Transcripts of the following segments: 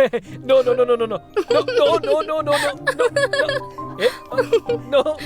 No, no, no, no, no, no, no, no, no, no, no, no, no, no.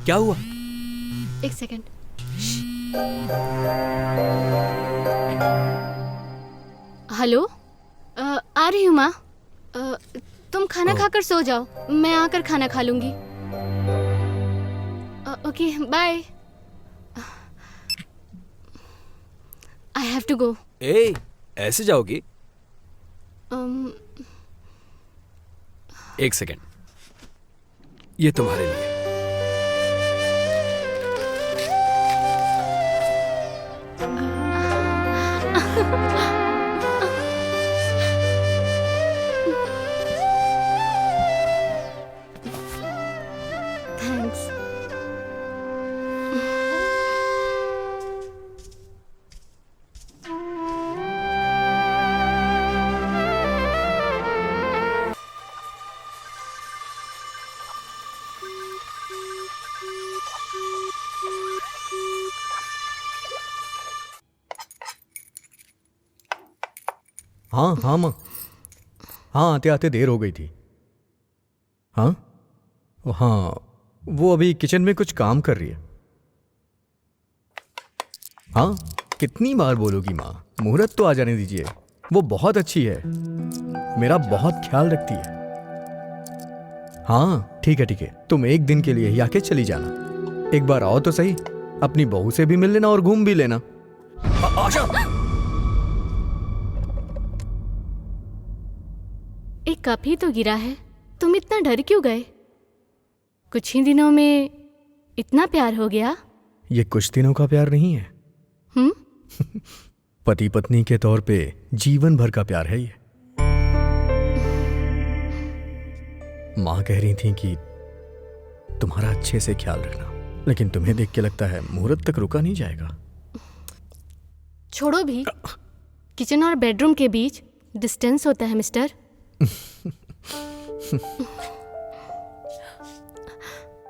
क्या हुआ? एक second. Hello, आ रही हूँ माँ। तुम खाना खाकर सो जाओ, मैं आकर खाना खा लूंगी। Okay, bye. I have to go. ऐसे जाओगी? एक सेकंड, ये तुम्हारे लिए। थैंक्स। हाँ हाँ माँ, हाँ आते आते देर हो गई थी। हाँ हाँ, वो अभी किचन में कुछ काम कर रही है। हाँ, कितनी बार बोलोगी माँ, मुहूर्त तो आ जाने दीजिए। वो बहुत अच्छी है, मेरा बहुत ख्याल रखती है। हाँ ठीक है, तुम एक दिन के लिए ही आके चली जाना। एक बार आओ तो सही, अपनी बहू से भी मिल लेना और घूम भी लेना। आशा, एक कप ही तो गिरा है, तुम इतना डर क्यों गए? कुछ ही दिनों में इतना प्यार हो गया? ये कुछ दिनों का प्यार नहीं है। पति पत्नी के तौर पे जीवन भर का प्यार है ये। माँ कह रही थी कि तुम्हारा अच्छे से ख्याल रखना, लेकिन तुम्हें देख के लगता है मुहूर्त तक रुका नहीं जाएगा। छोड़ो भी, किचन और बेडरूम के बीच डिस्टेंस होता है मिस्टर।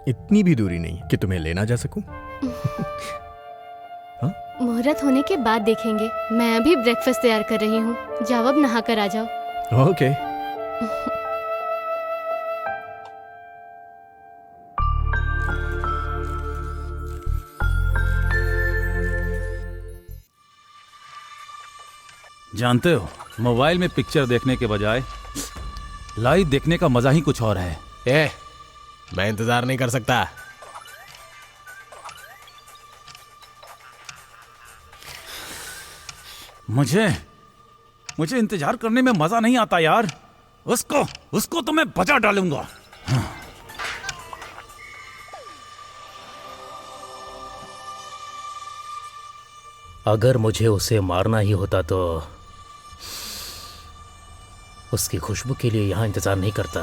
इतनी भी दूरी नहीं कि तुम्हें लेना जा सकूं। मुहूर्त होने के बाद देखेंगे। मैं अभी ब्रेकफास्ट तैयार कर रही हूँ, जाओ अब नहा कर आ जाओ। ओके। जानते हो, मोबाइल में पिक्चर देखने के बजाय लाइव देखने का मजा ही कुछ और है। मैं इंतजार नहीं कर सकता। मुझे इंतजार करने में मजा नहीं आता यार। उसको तो मैं बचा डालूंगा। अगर मुझे उसे मारना ही होता तो उसकी खुशबू के लिए यहां इंतजार नहीं करता।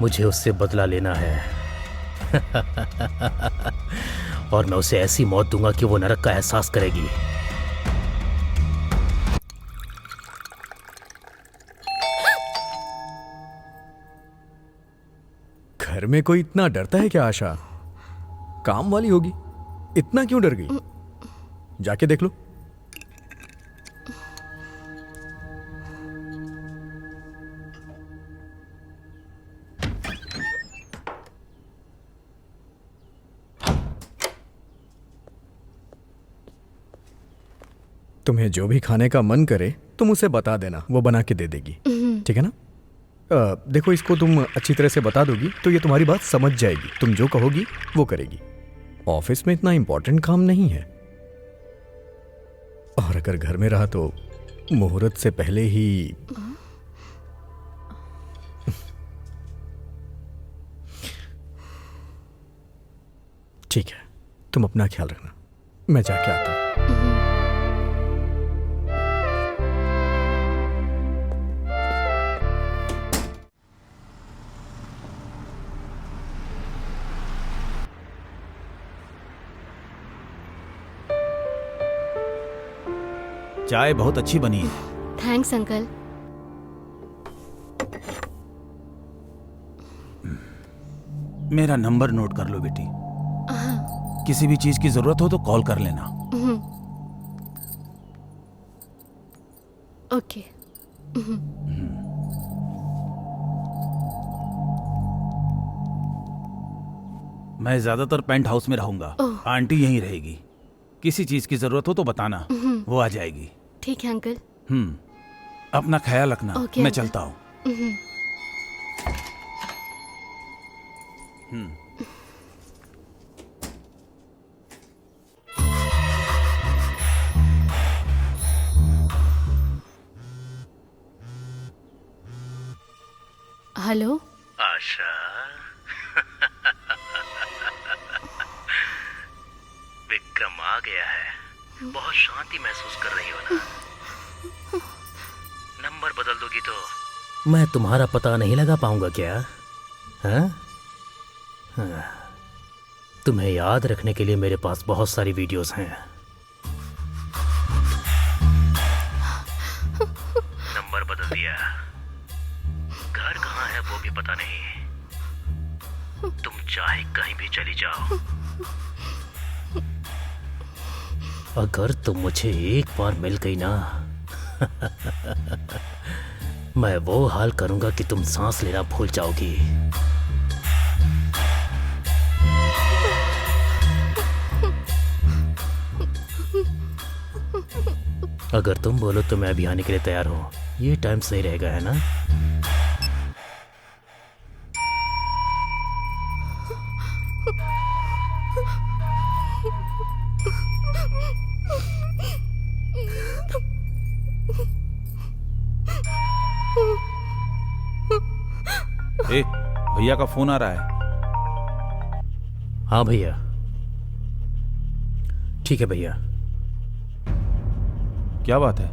मुझे उससे बदला लेना है। और मैं उसे ऐसी मौत दूंगा कि वो नरक का एहसास करेगी। घर में कोई इतना डरता है क्या आशा? काम वाली होगी, इतना क्यों डर गई? जाके देख लो। तुम्हें जो भी खाने का मन करे तुम उसे बता देना, वो बना के दे देगी, ठीक है ना? देखो, इसको तुम अच्छी तरह से बता दोगी तो ये तुम्हारी बात समझ जाएगी। तुम जो कहोगी वो करेगी। ऑफिस में इतना इंपॉर्टेंट काम नहीं है, और अगर घर में रहा तो मुहूर्त से पहले ही ठीक है, तुम अपना ख्याल रखना, मैं जाके आता हूं। चाय बहुत अच्छी बनी है। Thanks uncle. मेरा नंबर नोट कर लो बेटी। किसी भी चीज की जरूरत हो तो कॉल कर लेना। ओके। मैं ज्यादातर पेंट हाउस में रहूंगा, आंटी यहीं रहेगी। किसी चीज की जरूरत हो तो बताना, वो आ जाएगी। ठीक है अंकल। अपना ख्याल रखना। ओके, मैं अंकल। चलता हूँ। हेलो आशा, विक्रम आ गया है। बहुत शांति महसूस कर रही हो ना? नंबर बदल दोगी तो मैं तुम्हारा पता नहीं लगा पाऊंगा क्या? हाँ? हाँ। तुम्हें याद रखने के लिए मेरे पास बहुत सारी वीडियोस हैं। नंबर बदल दिया। घर कहाँ है वो भी पता नहीं। तुम चाहे कहीं भी चली जाओ, अगर तुम मुझे एक बार मिल गई ना, मैं वो हाल करूंगा कि तुम सांस लेना भूल जाओगी। अगर तुम बोलो तो मैं अभी आने के लिए तैयार हूं। ये टाइम सही रहेगा, है ना? ए, भैया का फोन आ रहा है। हाँ भैया। ठीक है भैया। क्या बात है?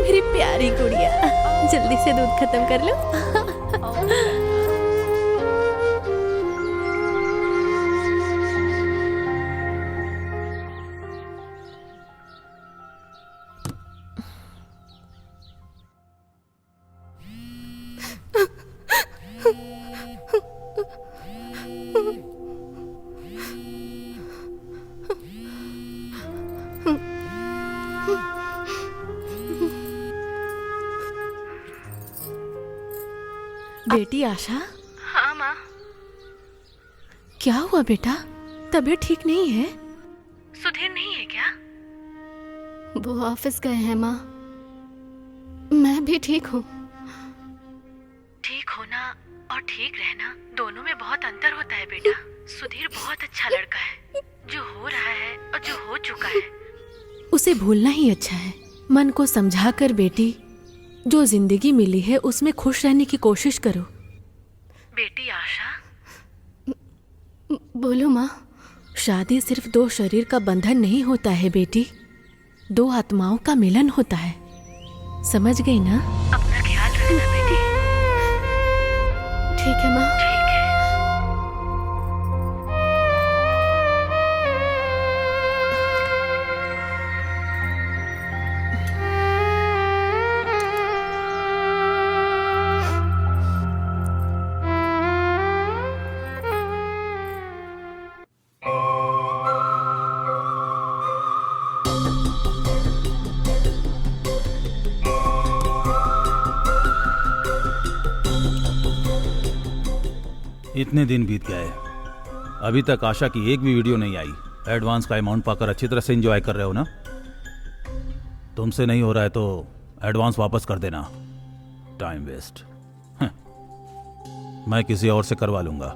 मेरी प्यारी गुड़िया, जल्दी से दूध खत्म कर लो। बेटी आशा। हाँ माँ। क्या हुआ बेटा? तबीयत ठीक नहीं है? सुधीर नहीं है क्या? वो ऑफिस गए हैं माँ। मैं भी ठीक हूँ। ठीक होना और ठीक रहना दोनों में बहुत अंतर होता है बेटा। सुधीर बहुत अच्छा लड़का है। जो हो रहा है और जो हो चुका है उसे भूलना ही अच्छा है। मन को समझा कर बेटी जो जिंदगी मिली है उसमें खुश रहने की कोशिश करो। बेटी आशा, बोलो माँ। शादी सिर्फ दो शरीर का बंधन नहीं होता है बेटी, दो आत्माओं का मिलन होता है। समझ गई ना? अपना ख्याल रखना बेटी। ठीक है माँ। ठीक है। इतने दिन बीत गए, अभी तक आशा की एक भी वीडियो नहीं आई। एडवांस का अमाउंट पाकर अच्छी तरह से एंजॉय कर रहे हो ना? तुमसे नहीं हो रहा है तो एडवांस वापस कर देना। Time waste. मैं किसी और से करवा लूंगा।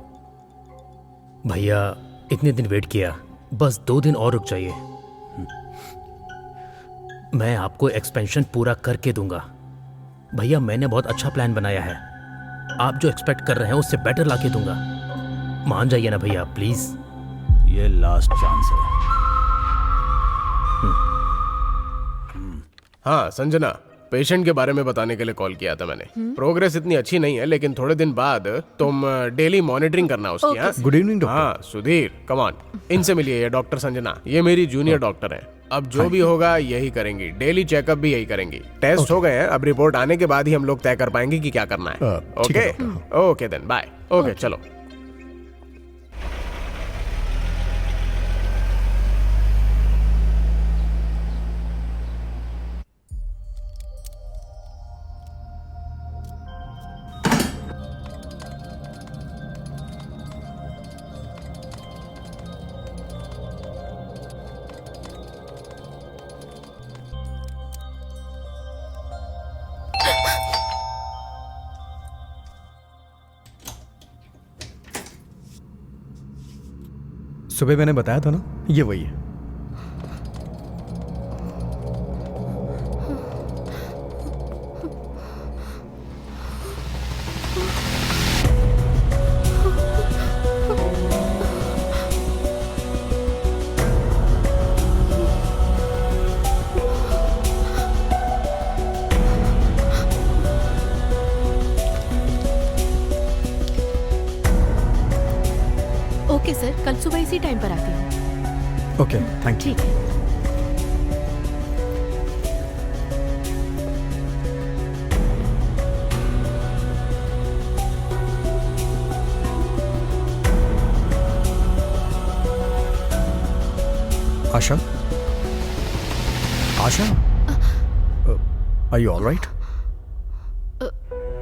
भैया इतने दिन वेट किया, बस 2 दिन और रुक जाइए। मैं आपको एक्सपेंशन पूरा करके दूंगा। भैया मैंने बहुत अच्छा प्लान बनाया है, आप जो एक्सपेक्ट कर रहे हैं उससे बेटर लाके दूंगा। मान जाइए ना भैया प्लीज। ये लास्ट चांस है। हाँ संजना, पेशेंट के बारे में बताने के लिए कॉल किया था मैंने। प्रोग्रेस इतनी अच्छी नहीं है, लेकिन थोड़े दिन बाद तुम डेली मॉनिटरिंग करना उसकी। हाँ गुड इवनिंग डॉक्टर। हाँ सुधीर, कम ऑन, इनसे मिलिए। ये डॉक्टर संजना, ये मेरी जूनियर डॉक्टर हैं। अब जो भी होगा यही करेंगी, डेली चेकअप भी यही करेंगी। टेस्ट हो गए हैं, अब रिपोर्ट आने के बाद ही हम लोग तय कर पाएंगे कि क्या करना है। ठीक है okay okay then bye. Okay चलो। सुबह मैंने बताया था ना, ये वही है। ओके सर, कल सुबह इसी टाइम पर आती हूँ। Okay thank you. ठीक है। आशा, आशा, आर यू ऑल राइट?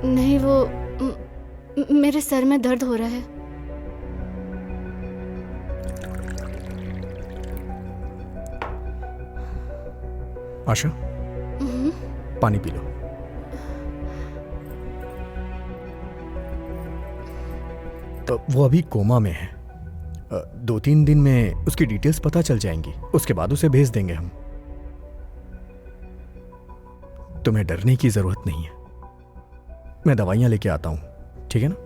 नहीं, वो मेरे सर में दर्द हो रहा है। आशा, पानी पी लो। वो अभी कोमा में है। 2-3 दिन में उसकी डिटेल्स पता चल जाएंगी, उसके बाद उसे भेज देंगे हम। तुम्हें डरने की जरूरत नहीं है, मैं दवाइयां लेके आता हूं, ठीक है ना?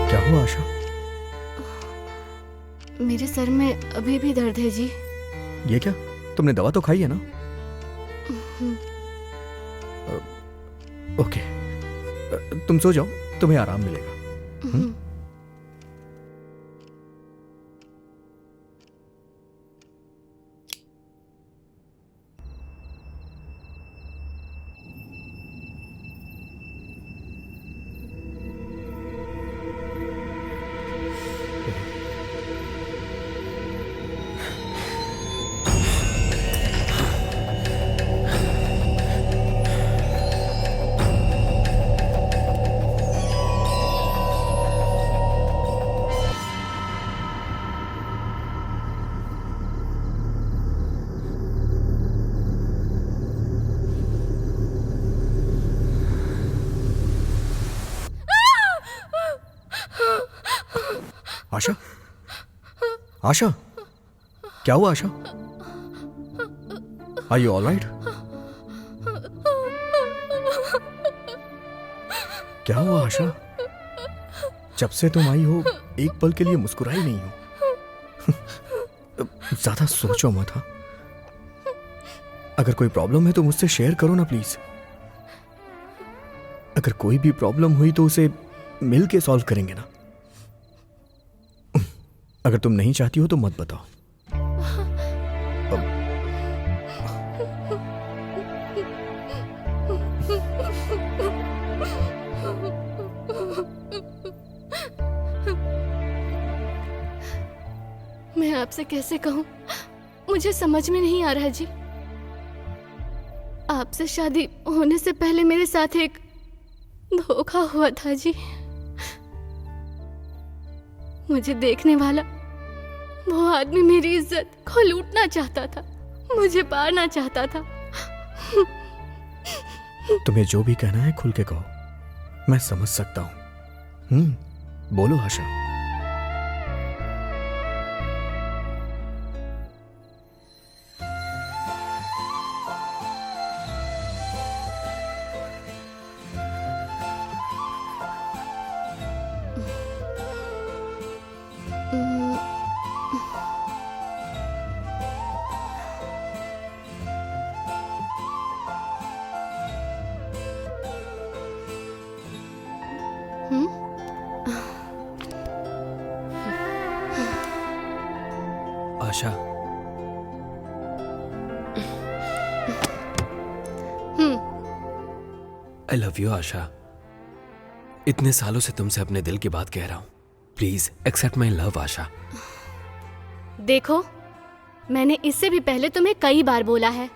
क्या हुआ आशा? मेरे सर में अभी भी दर्द है जी। ये क्या, तुमने दवा तो खाई है ना? ओके, तुम सो जाओ, तुम्हें आराम मिलेगा। आशा, आशा, क्या हुआ आशा? Are you alright? क्या हुआ आशा? जब से तुम आई हो एक पल के लिए मुस्कुराई नहीं हो। ज्यादा सोचो मत। हाँ, अगर कोई प्रॉब्लम है तो मुझसे शेयर करो ना प्लीज। अगर कोई भी प्रॉब्लम हुई तो उसे मिल के सॉल्व करेंगे ना। अगर तुम नहीं चाहती हो तो मत बताओ। मैं आपसे कैसे कहूं, मुझे समझ में नहीं आ रहा जी। आपसे शादी होने से पहले मेरे साथ एक धोखा हुआ था जी। मुझे देखने वाला वो आदमी मेरी इज्जत को लूटना चाहता था, मुझे मारना चाहता था। तुम्हें जो भी कहना है खुल के कहो, मैं समझ सकता हूं। बोलो आशा। आशा, आई लव यू आशा। इतने सालों से तुमसे अपने दिल की बात कह रहा हूं। प्लीज एक्सेप्ट माई लव आशा। देखो, मैंने इससे भी पहले तुम्हें कई बार बोला है,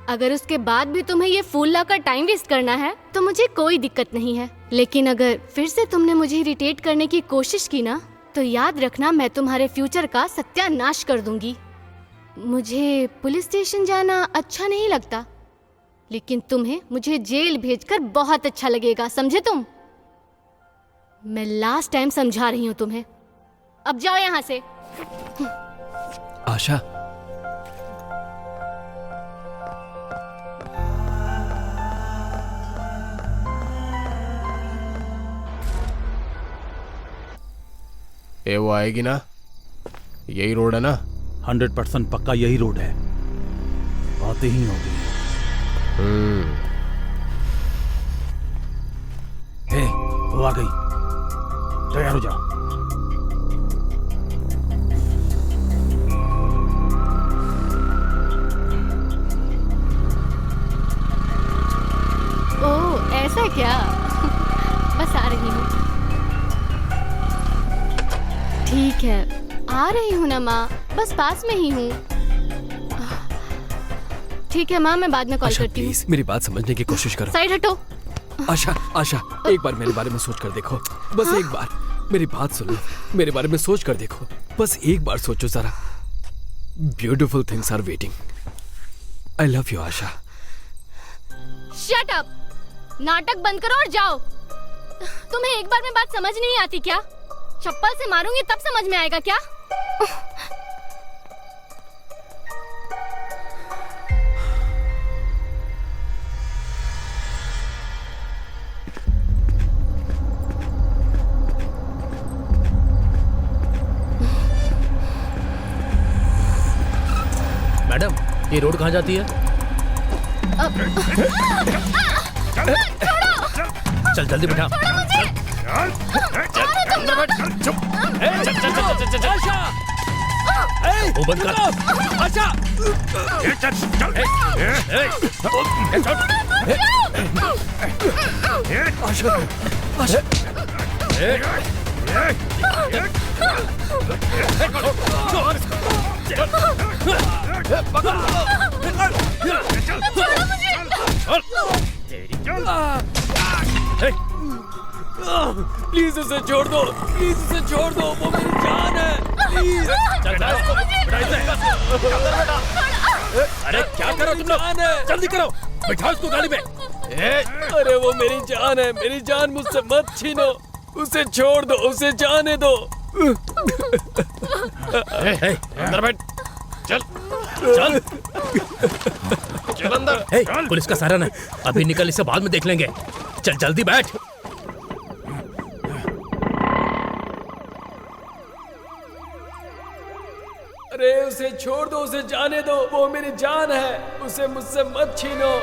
अगर उसके बाद भी तुम्हें ये फूल लाकर टाइम वेस्ट करना है तो मुझे कोई दिक्कत नहीं है। लेकिन अगर फिर से तुमने मुझे इरिटेट करने की कोशिश की ना, तो याद रखना मैं तुम्हारे फ्यूचर का सत्यानाश कर दूंगी। मुझे पुलिस स्टेशन जाना अच्छा नहीं लगता, लेकिन तुम्हें मुझे जेल भेजकर बहुत अच्छा लगेगा, समझे तुम? मैं लास्ट टाइम समझा रही हूँ तुम्हें, अब जाओ यहाँ से। आशा, ये वो आएगी ना? यही रोड है ना? 100% पक्का यही रोड है, आते ही होगी। हे, वो आ गई, तैयार हो जाओ। ओह, ऐसा क्या? बस आ रही हूँ। ठीक है, आ रही हूँ ना माँ, बस पास में ही हूँ। ठीक है माँ, मैं बाद में कॉल आशा करती हूँ। प्लीज मेरी बात समझने की कोशिश करो। साइड हटो। आशा, आशा, एक बार मेरे बारे में सोच कर देखो, बस एक बार मेरी बात सुनो, मेरे बारे में सोच कर देखो, बस एक बार सोचो जरा। Beautiful things are waiting. I love you Asha. Shut up, नाटक बंद करो और जाओ। तुम्हें एक बार में बात समझ नहीं आती क्या? चप्पल से मारूंगी तब समझ में आएगा क्या? मैडम, ये रोड कहाँ जाती है? चल जल्दी बैठा। वो बंद कर। आशा, आशा, आशा, प्लीज उसे छोड़ दो, प्लीज उसे छोड़ दो, वो मेरी जान है, प्लीज। अरे क्या करो तुम लोग, जल्दी करो, बिठाओ उसको गाड़ी में। अरे वो मेरी जान है, मेरी जान मुझसे मत छीनो, उसे छोड़ दो, उसे जाने दो। अंदर बैठ। चल चल चल अंदर। हे, पुलिस का सायरन है, अभी निकल, इसे बाद में देख लेंगे। चल जल्दी बैठ। अरे उसे छोड़ दो, उसे जाने दो, वो मेरी जान है, उसे मुझसे मत छीनो।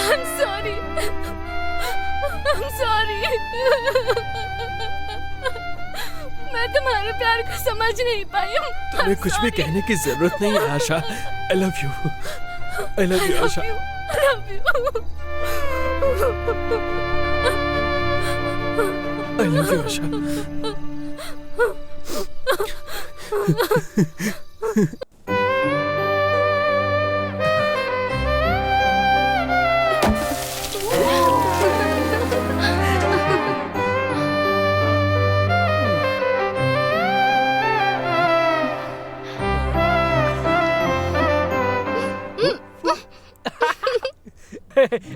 I'm sorry. I'm sorry. मैं तुम्हारे प्यार को समझ नहीं पाई हूँ। तुम्हें कुछ भी कहने की जरूरत नहीं है Asha. I love you, I love you Asha. I love you Asha.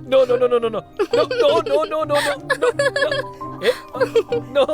No, no, no, no, no, no, no, no, no, no, no, no, no, no.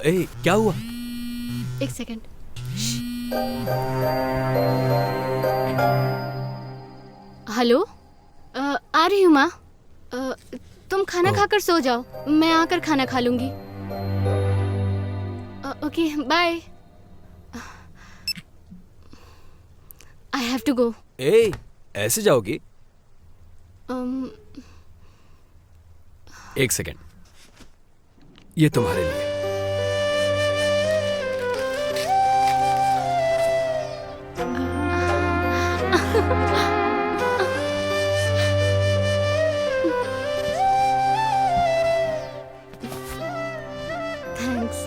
ए, क्या हुआ? एक सेकंड। हेलो, आ रही हूँ माँ। तुम खाना खाकर सो जाओ, मैं आकर खाना खा लूंगी। Okay, bye. I have to go. ए, ऐसे जाओगी? एक सेकंड, ये तुम्हारे लिए। थैंक्स।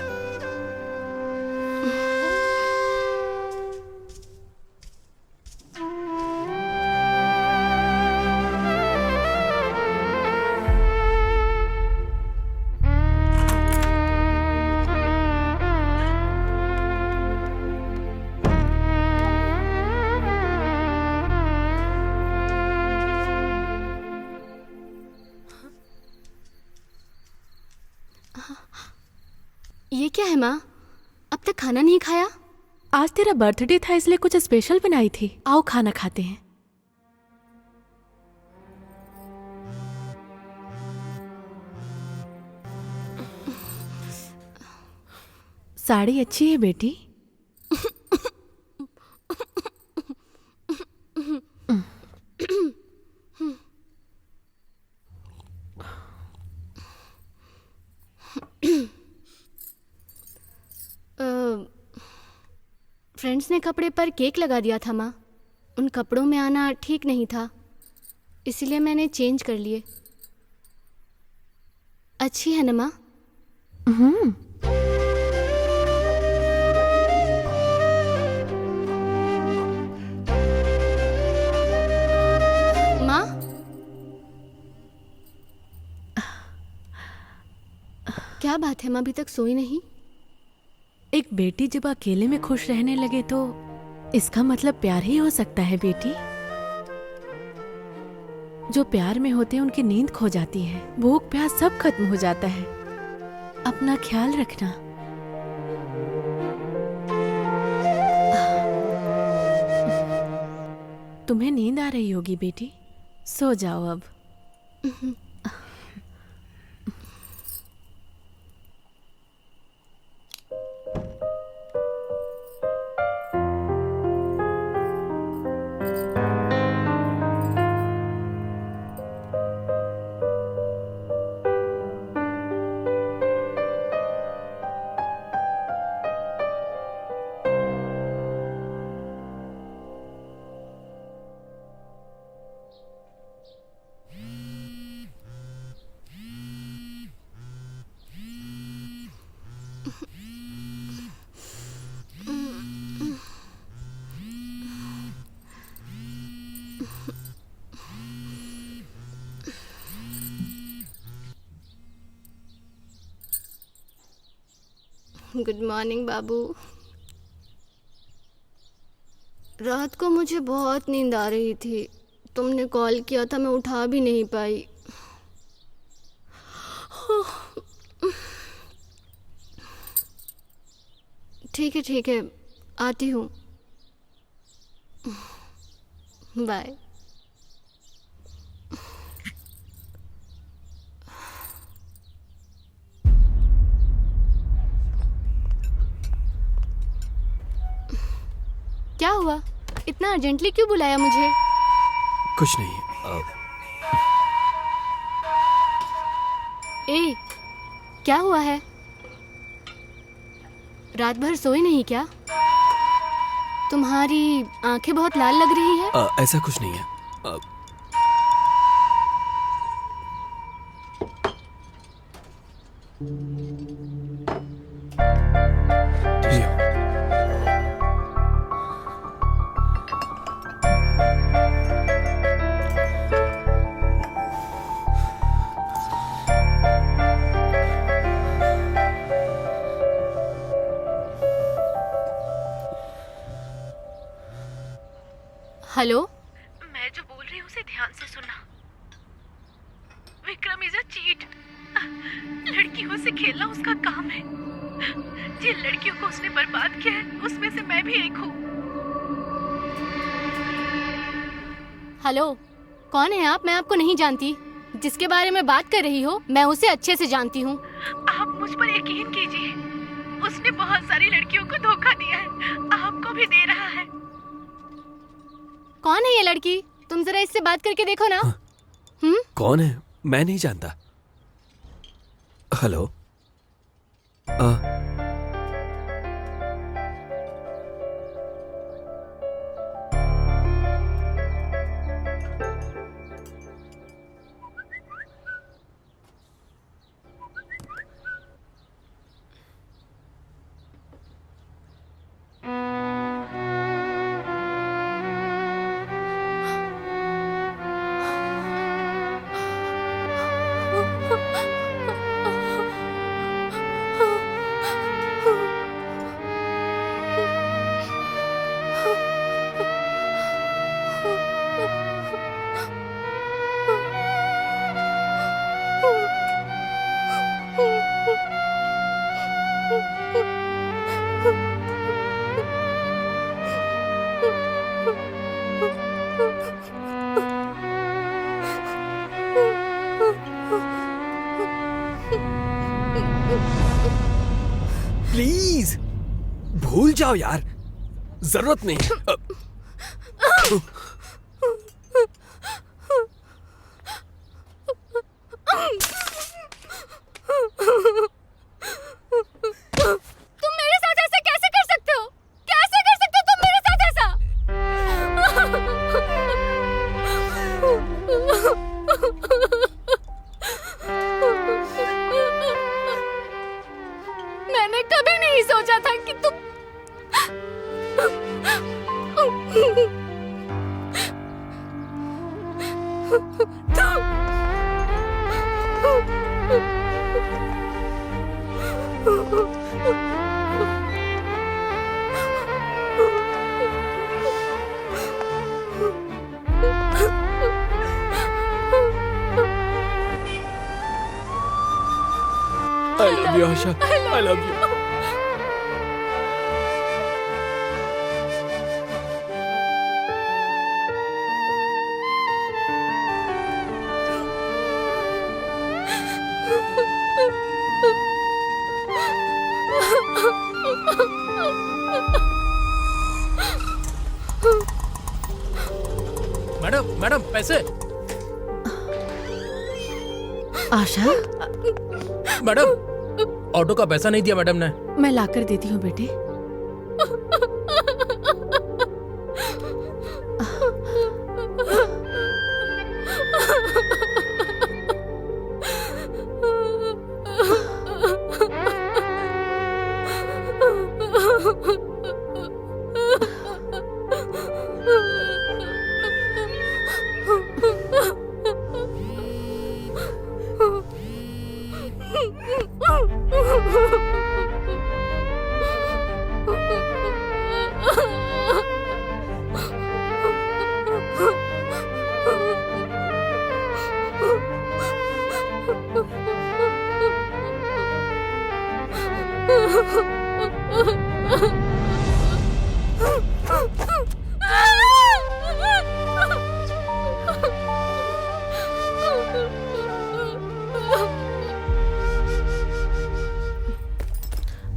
ये क्या है माँ? अब तक खाना नहीं खाया? आज तेरा बर्थडे था इसलिए कुछ स्पेशल बनाई थी। आओ खाना खाते हैं। साड़ी अच्छी है बेटी। फ्रेंड्स ने कपड़े पर केक लगा दिया था माँ। उन कपड़ों में आना ठीक नहीं था, इसीलिए मैंने चेंज कर लिए। अच्छी है ना माँ? माँ, क्या बात है माँ, अभी तक सोई नहीं? एक बेटी जब अकेले में खुश रहने लगे तो इसका मतलब प्यार ही हो सकता है बेटी। जो प्यार में होते हैं उनकी नींद खो जाती है, भूख प्यास सब खत्म हो जाता है। अपना ख्याल रखना। तुम्हें नींद आ रही होगी बेटी, सो जाओ अब। गुड मॉर्निंग बाबू। रात को मुझे बहुत नींद आ रही थी, तुमने कॉल किया था, मैं उठा भी नहीं पाई। ठीक है, आती हूँ, बाय। क्या हुआ? इतना अर्जेंटली क्यों बुलाया मुझे? कुछ नहीं। ए, क्या हुआ है? रात भर सोई नहीं क्या? तुम्हारी आंखें बहुत लाल लग रही है। ऐसा कुछ नहीं है। लियो। हेलो, मैं जो बोल रही हूँ उसे ध्यान से सुनना। Vikram is a cheat. लड़कियों से खेलना उसका काम है। जिन लड़कियों को उसने बर्बाद किया है उसमें से मैं भी एक हूँ। हेलो, कौन है आप? मैं आपको नहीं जानती। जिसके बारे में बात कर रही हो मैं उसे अच्छे से जानती हूँ। आप मुझ पर यकीन कीजिए, उसने बहुत सारी लड़कियों को धोखा दिया है, आपको भी दे रहा है। कौन है ये लड़की? तुम जरा इससे बात करके देखो ना। कौन है? मैं नहीं जानता। हेलो। प्लीज भूल जाओ यार, जरूरत नहीं है। तुम मेरे साथ ऐसे कैसे कर सकते हो? कैसे कर सकते नहीं सोचा था कि तुम आई love you Asha, I love you. Madam madam पैसे। आशा, मैडम ऑटो का पैसा नहीं दिया मैडम ने। मैं लाकर देती हूँ बेटे।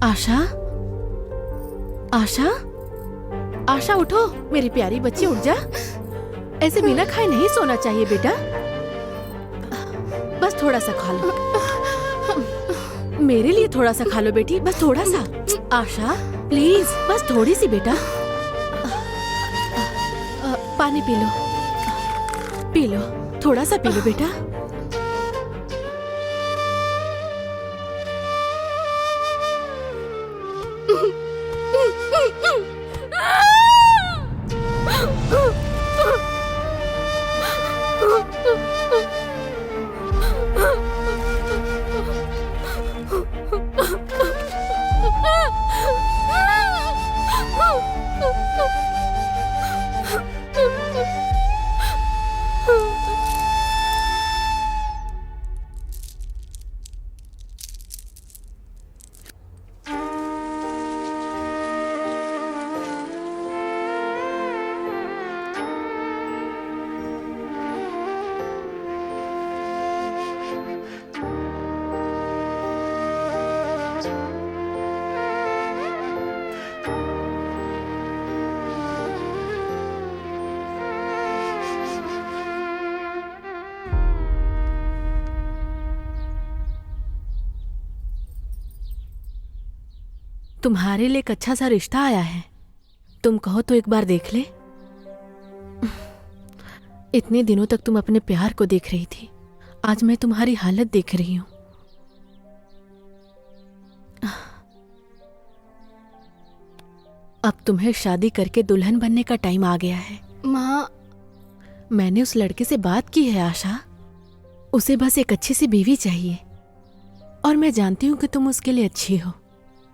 आशा, आशा, आशा उठो मेरी प्यारी बच्ची, उठ जा। ऐसे बिना खाए नहीं सोना चाहिए बेटा। बस थोड़ा सा खा लो, मेरे लिए थोड़ा सा खा लो बेटी, बस थोड़ा सा। आशा प्लीज, बस थोड़ी सी बेटा। पानी पी लो, पी लो, थोड़ा सा पी लो बेटा। तुम्हारे लिए एक अच्छा सा रिश्ता आया है, तुम कहो तो एक बार देख ले। इतने दिनों तक तुम अपने प्यार को देख रही थी, आज मैं तुम्हारी हालत देख रही हूं। अब तुम्हें शादी करके दुल्हन बनने का टाइम आ गया है। माँ, मैंने उस लड़के से बात की है आशा, उसे बस एक अच्छी सी बीवी चाहिए, और मैं जानती हूं कि तुम उसके लिए अच्छी हो।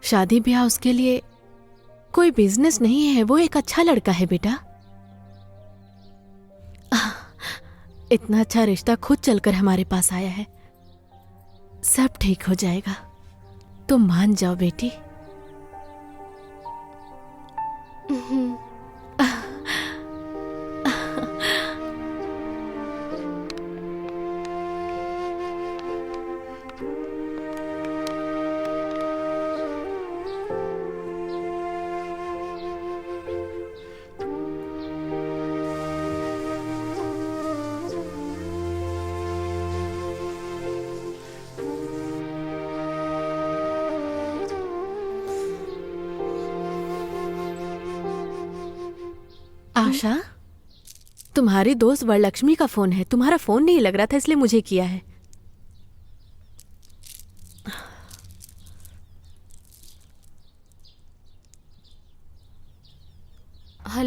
शादी ब्याह उसके लिए कोई बिजनेस नहीं है, वो एक अच्छा लड़का है बेटा। इतना अच्छा रिश्ता खुद चलकर हमारे पास आया है, सब ठीक हो जाएगा, तुम मान जाओ बेटी। आशा, तुम्हारी दोस्त वरलक्ष्मी का फोन है, तुम्हारा फोन नहीं लग रहा था इसलिए मुझे किया है।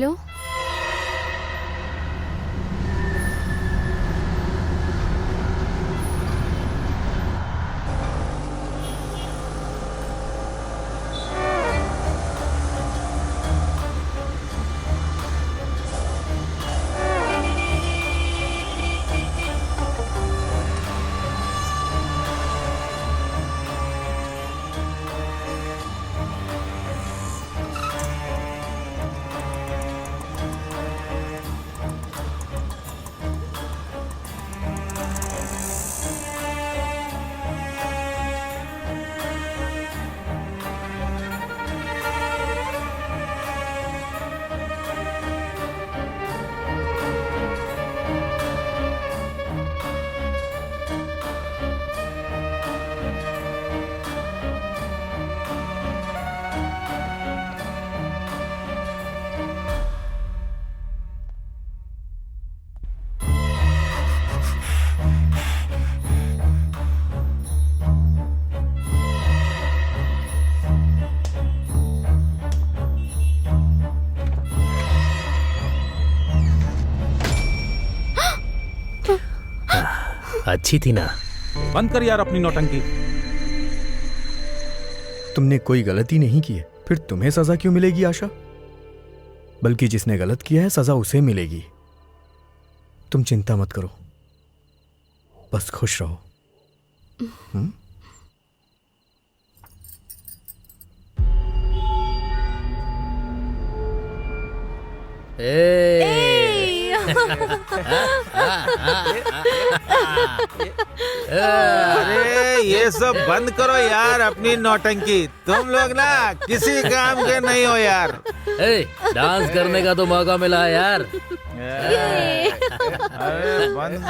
हेलो। अच्छी थी ना? बंद कर यार अपनी नौटंकी। तुमने कोई गलती नहीं की है, फिर तुम्हें सजा क्यों मिलेगी आशा? बल्कि जिसने गलत किया है सजा उसे मिलेगी। तुम चिंता मत करो, बस खुश रहो। अरे ये सब बंद करो यार अपनी नौटंकी। तुम लोग ना किसी काम के नहीं हो यार। डांस करने का तो मौका मिला है यार। अरे बंद।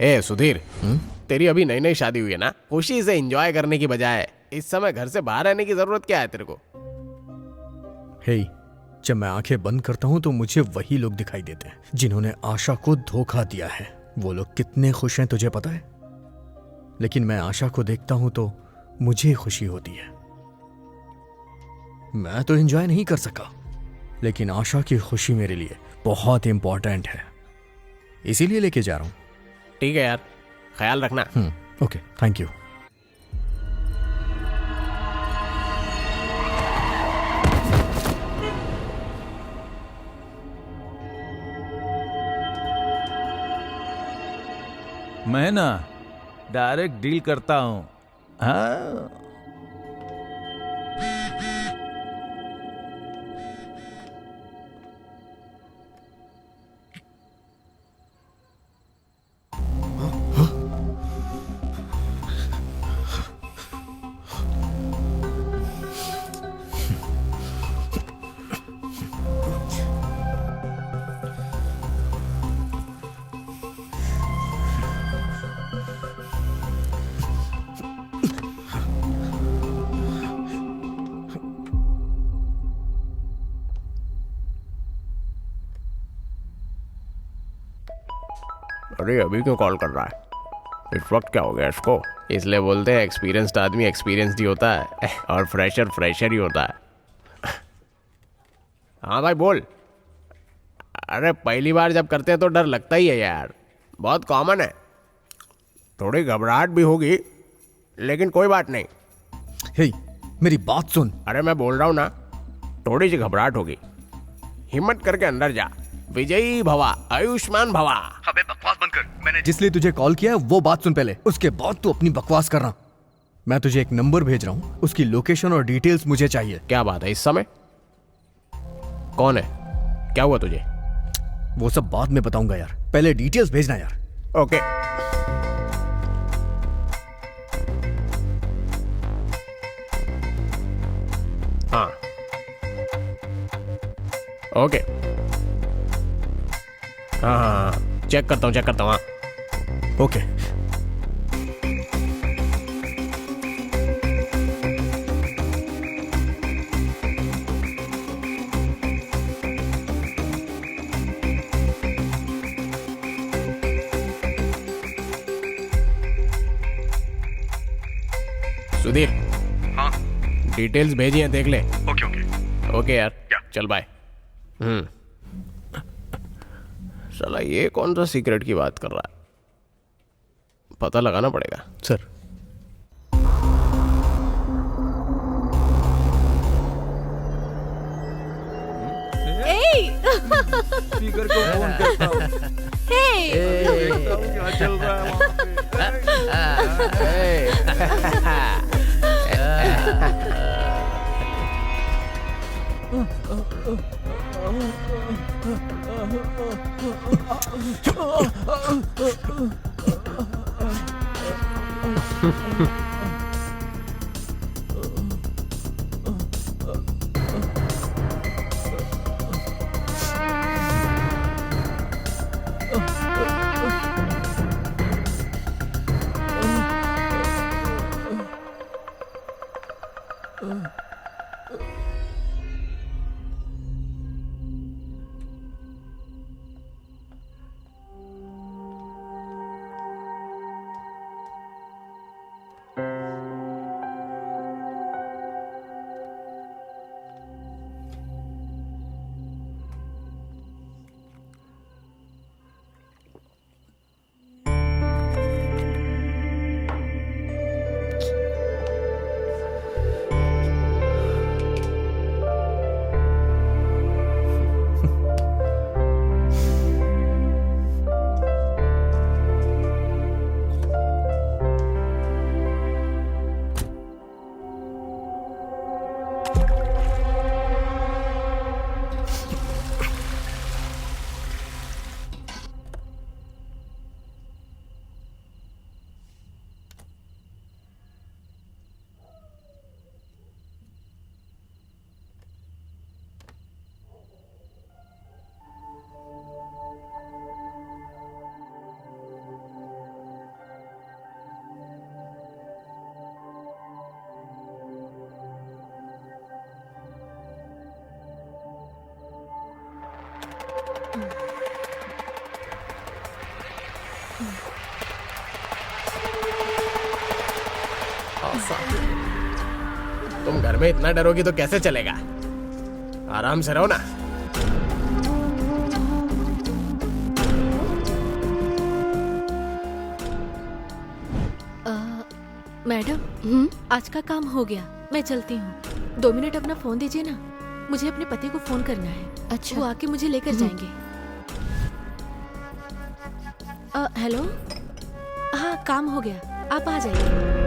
ए सुधीर, तेरी अभी नई नई शादी हुई है ना, खुशी से एंजॉय करने की बजाय इस समय घर से बाहर रहने की जरूरत क्या है तेरे को? हे, जब मैं आंखें बंद करता हूं तो मुझे वही लोग दिखाई देते हैं जिन्होंने आशा को धोखा दिया है। वो लोग कितने खुश हैं तुझे पता है? लेकिन मैं आशा को देखता हूं तो मुझे खुशी होती है। मैं तो एंजॉय नहीं कर सका, लेकिन आशा की खुशी मेरे लिए बहुत इंपॉर्टेंट है, इसीलिए लेके जा रहा हूं। ठीक है यार, ख्याल रखना। Okay, thank you. मैं ना डायरेक्ट डील करता हूँ। हाँ अरे अभी क्यों कॉल कर रहा है? इस वक्त क्या हो गया इसको? इसलिए बोलते हैं एक्सपीरियंस्ड आदमी एक्सपीरियंस्ड ही होता है और फ्रेशर फ्रेशर ही होता है। हाँ भाई बोल। अरे पहली बार जब करते हैं तो डर लगता ही है यार, बहुत कॉमन है। थोड़ी घबराहट भी होगी लेकिन कोई बात नहीं। हे, मेरी बात सुन। अरे मैं बोल रहा हूँ ना, थोड़ी सी घबराहट होगी, हिम्मत करके अंदर जा। विजयी भवा, आयुष्मान भवा। अबे बकवास बंद कर। मैंने जिसलिए तुझे कॉल किया है वो बात सुन पहले, उसके बाद तू अपनी बकवास करना। मैं तुझे एक नंबर भेज रहा हूँ, उसकी लोकेशन और डिटेल्स मुझे चाहिए। क्या बात है, इस समय कौन है? क्या हुआ तुझे? वो सब बाद में बताऊंगा यार, पहले डिटेल्स भेजना यार। ओके। हाँ ओके। हाँ हाँ हाँ, चेक करता हूँ हाँ। ओके। सुधीर। हाँ डिटेल्स भेजी हैं, देख ले। Okay okay. ओके यार, चल बाय। साला ये कौन सा सीक्रेट की बात कर रहा है, पता लगाना पड़ेगा। सर स्पीकर को फोन करता हूँ। क्या चल रहा है वहाँ पे? तुम घर में इतना डरोगी तो कैसे चलेगा, आराम से रहो ना। मैडम आज का काम हो गया, मैं चलती हूँ। 2 मिनट अपना फोन दीजिए ना, मुझे अपने पति को फोन करना है। अच्छा। वो आके मुझे लेकर जाएंगे। हेलो, हाँ काम हो गया, आप आ जाइए।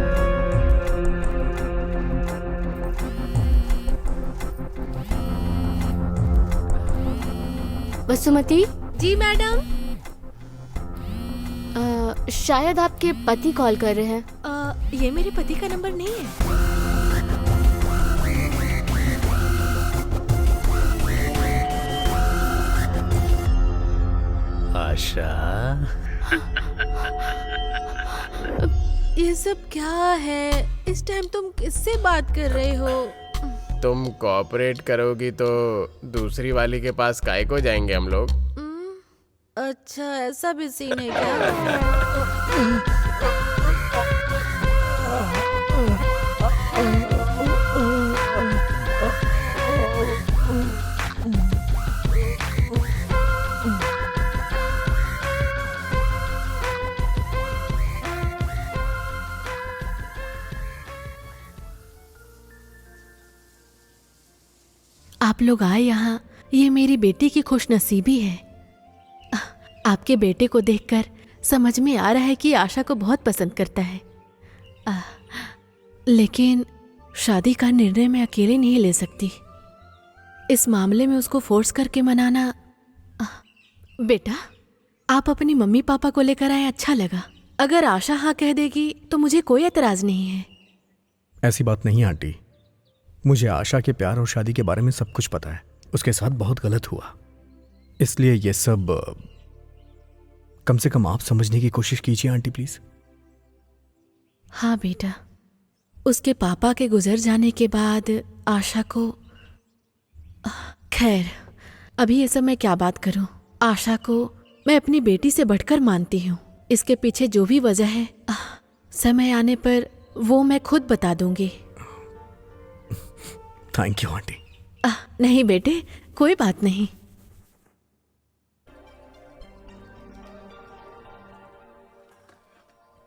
वसुमती जी मैडम। शायद आपके पति कॉल कर रहे हैं। ये मेरे पति का नंबर नहीं है। आशा, ये सब क्या है? इस टाइम तुम किससे बात कर रहे हो? तुम कोऑपरेट करोगी तो दूसरी वाली के पास काहे को जाएंगे हम लोग। अच्छा ऐसा भी सीन है क्या? आप लोग आए यहाँ, ये मेरी बेटी की खुशनसीबी है। आपके बेटे को देखकर समझ में आ रहा है कि आशा को बहुत पसंद करता है। लेकिन शादी का निर्णय मैं अकेले नहीं ले सकती। इस मामले में उसको फोर्स करके मनाना बेटा, आप अपनी मम्मी पापा को लेकर आए, अच्छा लगा। अगर आशा हाँ कह देगी तो मुझे कोई एतराज नहीं है। ऐसी बात नहीं आंटी, मुझे आशा के प्यार और शादी के बारे में सब कुछ पता है। उसके साथ बहुत गलत हुआ, इसलिए ये सब कम से कम आप समझने की कोशिश कीजिए आंटी प्लीज। हाँ बेटा, उसके पापा के गुजर जाने के बाद आशा को, खैर अभी ये सब मैं क्या बात करूं। आशा को मैं अपनी बेटी से बढ़कर मानती हूँ। इसके पीछे जो भी वजह है, समय आने पर वो मैं खुद बता दूंगी। Thank you aunty. नहीं बेटे, कोई बात नहीं।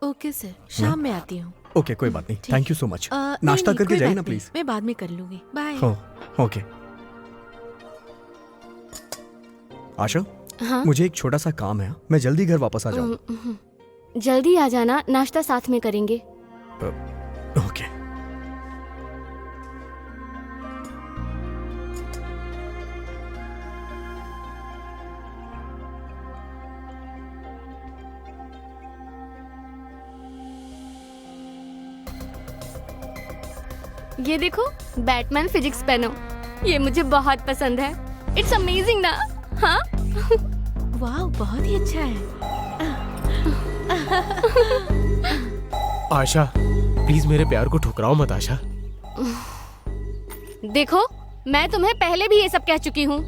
ओके सर, शाम में आती हूँ। ओके, कोई बात नहीं। Thank you so much. नहीं, नाश्ता नहीं, करके कोई जाइए बात ना नहीं, प्लीज। मैं बाद में कर लूंगी। बाय। हो, ओके। आशा, हाँ? मुझे एक छोटा सा काम है, मैं जल्दी घर वापस आ जाऊँ। जल्दी आ जाना, नाश्ता साथ में करेंगे। ओके। ये देखो, बैटमैन फिजिक्स पेन, ये मुझे बहुत पसंद है। इट्स अमेजिंग ना? हाँ? वाह, बहुत ही अच्छा है। आशा प्लीज मेरे प्यार को ठुकराओ मत आशा। देखो, मैं तुम्हें पहले भी ये सब कह चुकी हूँ।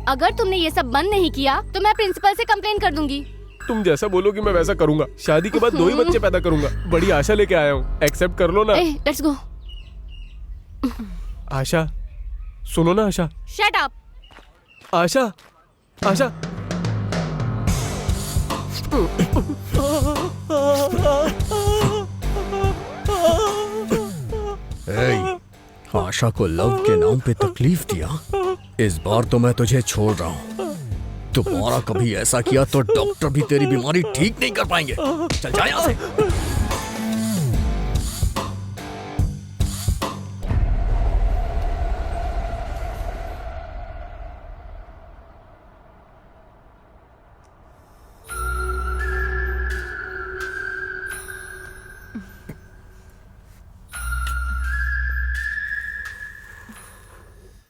अगर तुमने ये सब बंद नहीं किया तो मैं प्रिंसिपल से कंप्लेन कर दूंगी। तुम जैसा बोलोगी मैं वैसा करूंगा। शादी के बाद 2 ही बच्चे पैदा करूंगा। बड़ी आशा लेके आया हूँ, एक्सेप्ट कर लो ना। Let's go. आशा सुनो ना आशा। Shut up. आशा आशा आशा को लव के नाम पे तकलीफ दिया, इस बार तो मैं तुझे छोड़ रहा हूँ। दोबारा कभी ऐसा किया तो डॉक्टर भी तेरी बीमारी ठीक नहीं कर पाएंगे। चल जा यहाँ से।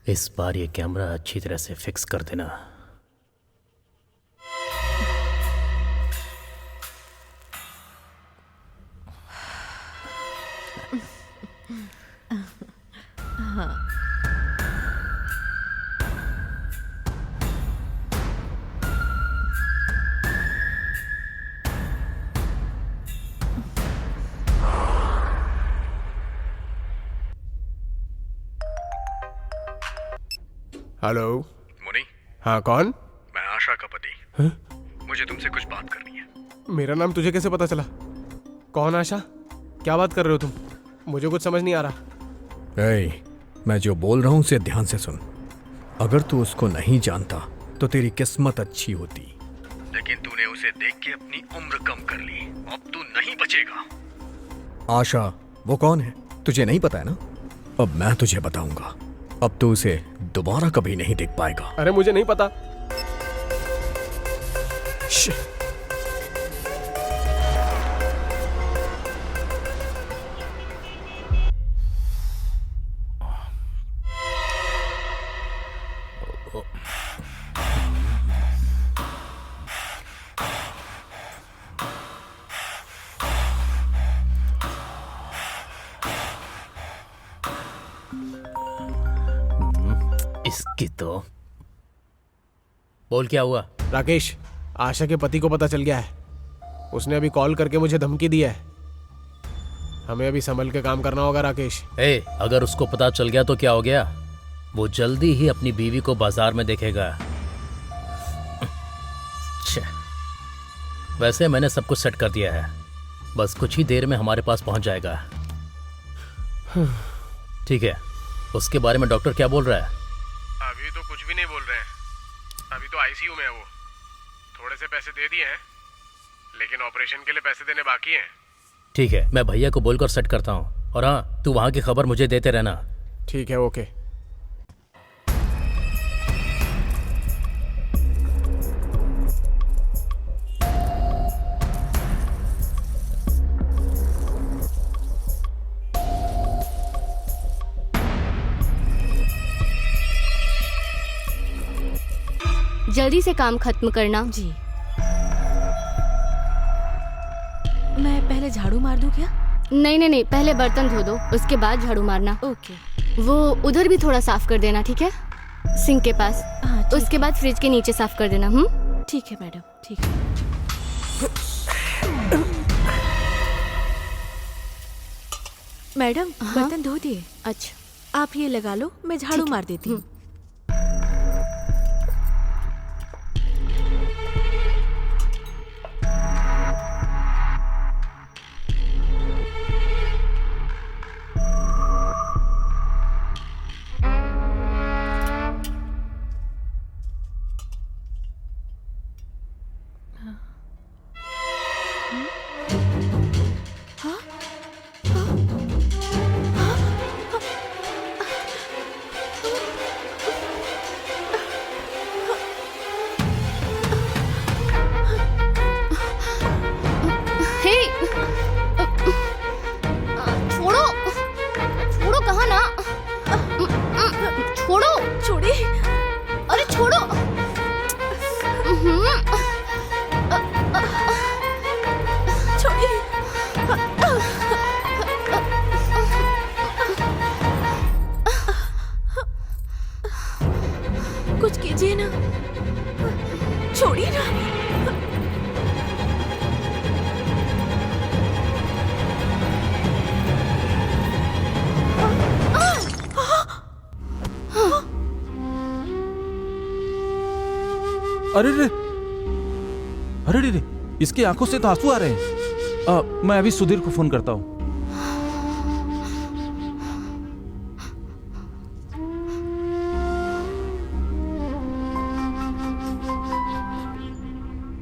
इस बार ये कैमरा अच्छी तरह से फिक्स कर देना। हेलो मुनी, हाँ कौन? मैं आशा का पति। मुझे तुमसे कुछ बात करनी है। मेरा नाम तुझे कैसे पता चला? कौन आशा? क्या बात कर रहे हो तुम? मुझे कुछ समझ नहीं आ रहा। मैं जो बोल रहा हूँ उसे ध्यान से सुन। अगर तू उसको नहीं जानता तो तेरी किस्मत अच्छी होती, लेकिन तूने उसे देख के अपनी उम्र कम कर ली। अब तू नहीं बचेगा। आशा वो कौन है तुझे नहीं पता है ना? अब मैं तुझे बताऊंगा। अब तू उसे दोबारा कभी नहीं देख पाएगा। अरे मुझे नहीं पता। इसकी तो बोल, क्या हुआ? राकेश, आशा के पति को पता चल गया है। उसने अभी कॉल करके मुझे धमकी दी है। हमें अभी संभल के काम करना होगा राकेश। अगर उसको पता चल गया तो क्या हो गया? वो जल्दी ही अपनी बीवी को बाजार में देखेगा। वैसे मैंने सब कुछ सेट कर दिया है, बस कुछ ही देर में हमारे पास पहुंच जाएगा। ठीक है, उसके बारे में डॉक्टर क्या बोल रहा है? अभी तो कुछ भी नहीं बोल रहे हैं। अभी तो आईसीयू में है वो। थोड़े से पैसे दे दिए हैं, लेकिन ऑपरेशन के लिए पैसे देने बाकी हैं। ठीक है, मैं भैया को बोलकर सेट करता हूँ। और हाँ, तू वहाँ की खबर मुझे देते रहना। ठीक है, ओके। जल्दी से काम खत्म करना। जी। मैं पहले झाड़ू मार दूं क्या? नहीं नहीं नहीं, पहले बर्तन धो दो, उसके बाद झाड़ू मारना। ओके। वो उधर भी थोड़ा साफ कर देना, ठीक है? सिंक के पास। हाँ, ठीक उसके बाद फ्रिज के नीचे साफ कर देना। ठीक है मैडम, ठीक है। मैडम, बर्तन धो दिए। अच्छा, आप ये लगा लो, मैं झाड़ू मार देती हूँ। कुछ कीजिए ना, छोड़िए ना। अरे रे, अरे रे, इसकी आंखों से तो आंसू आ रहे हैं। मैं अभी सुधीर को फोन करता हूँ।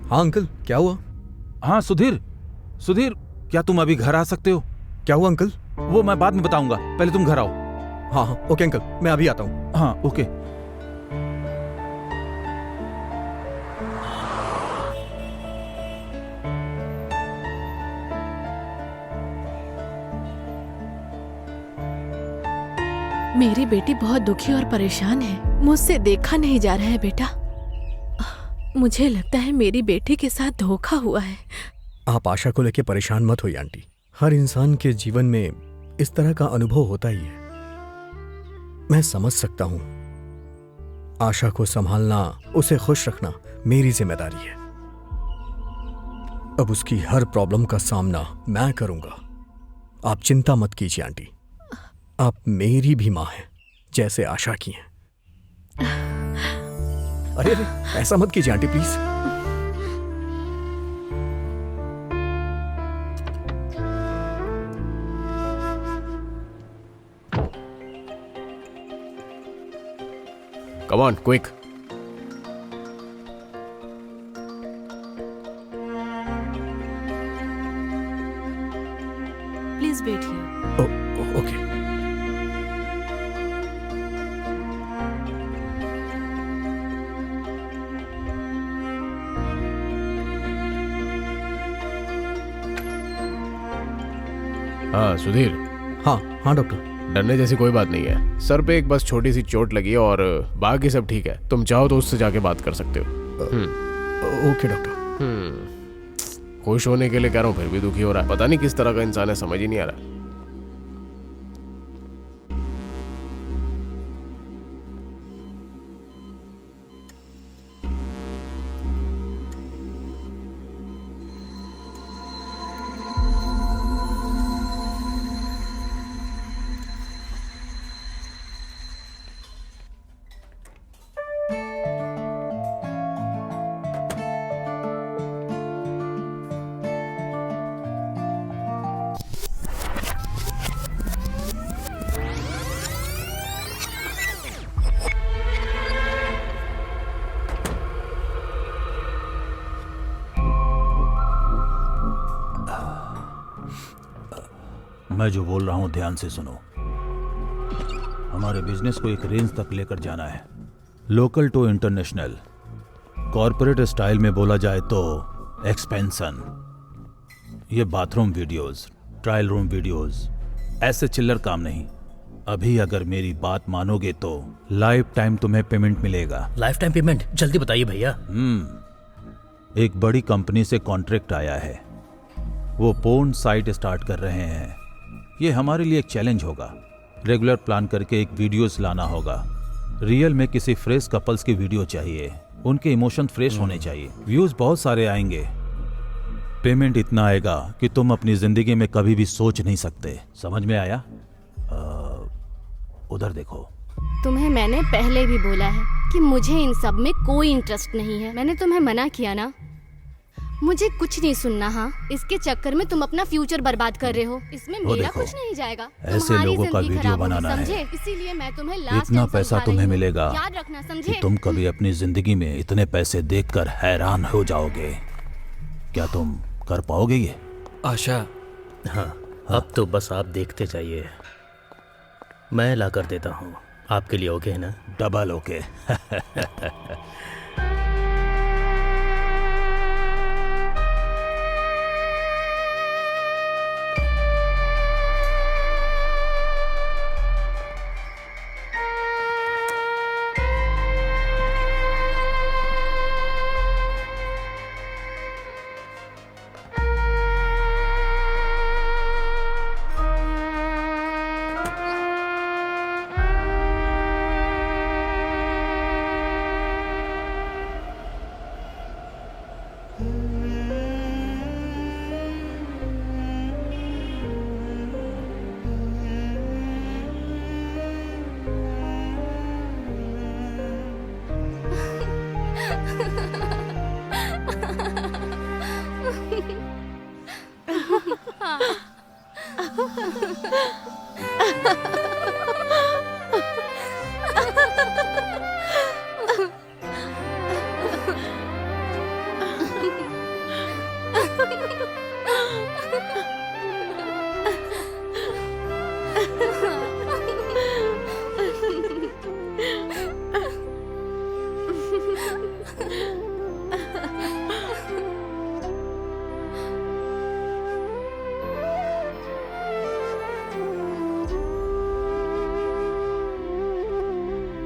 हाँ अंकल, क्या हुआ? हाँ सुधीर, सुधीर, क्या तुम अभी घर आ सकते हो? क्या हुआ अंकल? वो मैं बाद में बताऊंगा, पहले तुम घर आओ। हाँ हाँ, ओके अंकल, मैं अभी आता हूँ। हाँ ओके। मेरी बेटी बहुत दुखी और परेशान है, मुझसे देखा नहीं जा रहा है बेटा। मुझे लगता है मेरी बेटी के साथ धोखा हुआ है। आप आशा को लेकर परेशान मत होइए आंटी। हर इंसान के जीवन में इस तरह का अनुभव होता ही है। मैं समझ सकता हूं। आशा को संभालना, उसे खुश रखना मेरी जिम्मेदारी है। अब उसकी हर प्रॉब्लम का सामना मैं करूंगा। आप चिंता मत कीजिए आंटी। आप मेरी भी मां हैं, जैसे आशा की हैं। अरे अरे, ऐसा मत कीजिए aunty please. Come on, quick. Please wait here. Okay. हाँ सुधीर। हाँ हाँ डॉक्टर। डरने जैसी कोई बात नहीं है। सर पे एक बस छोटी सी चोट लगी है और बाकी सब ठीक है। तुम चाहो तो उससे जाके बात कर सकते हो। Okay doctor. खुश होने के लिए कह रहा हूँ, फिर भी दुखी हो रहा है। पता नहीं किस तरह का इंसान है, समझ ही नहीं आ रहा। मैं जो बोल रहा हूं ध्यान से सुनो। हमारे बिजनेस को एक रेंज तक लेकर जाना है, local to international. Corporate style में बोला जाए तो एक्सपेंशन। ये bathroom videos, trial room videos, ऐसे चिल्लर काम नहीं। अभी अगर मेरी बात मानोगे तो लाइफ टाइम तुम्हें पेमेंट मिलेगा। Life time payment? जल्दी बताइए भैया। एक बड़ी कंपनी से कॉन्ट्रैक्ट आया है, वो पोर्न साइट स्टार्ट कर रहे हैं। ये हमारे लिए एक चैलेंज होगा। रेगुलर प्लान करके एक वीडियोस लाना होगा। रियल में किसी फ्रेश कपल्स की वीडियो चाहिए, उनके इमोशन फ्रेश होने चाहिए। व्यूज बहुत सारे आएंगे, पेमेंट इतना आएगा कि तुम अपनी जिंदगी में कभी भी सोच नहीं सकते। समझ में आया? उधर देखो। तुम्हें मैंने पहले भी बोला है कि मुझे इन सब में कोई इंटरेस्ट नहीं है। मैंने तुम्हें मना किया ना। मुझे कुछ नहीं सुनना। हाँ, इसके चक्कर में तुम अपना फ्यूचर बर्बाद कर रहे हो। इसमें मेरा कुछ नहीं जाएगा। ऐसे तुम्हारी लोगों का जिंदगी वीडियो खराब होगी, बनाना है। समझे? इसीलिए मैं तुम्हें लास्ट इतना टाइम पैसा समझा तुम्हें रही हूँ। मिलेगा याद रखना, कि समझे? तुम कभी अपनी जिंदगी में इतने पैसे देखकर हैरान हो जाओगे। क्या तुम कर पाओगे ये? आशा, हाँ, अब तो बस आप देखते जाइए, मैं ला कर देता हूँ। आपके लिए ओके है ना? Double okay.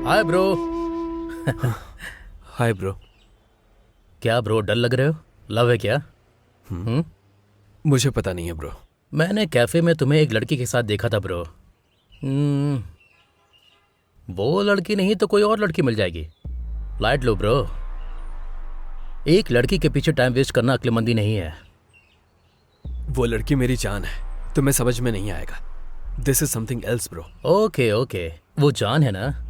Hi bro. Hi bro. क्या ब्रो, डल लग रहे हो? लव है क्या? मुझे पता नहीं है ब्रो। मैंने कैफे में तुम्हें एक लड़की के साथ देखा था ब्रो। वो लड़की नहीं तो कोई और लड़की मिल जाएगी। लाइट लो ब्रो। एक लड़की के पीछे टाइम वेस्ट करना अक्लमंदी नहीं है। वो लड़की मेरी जान है, तुम्हें समझ में नहीं आएगा। This is something else bro. Okay okay, वो जान है ना,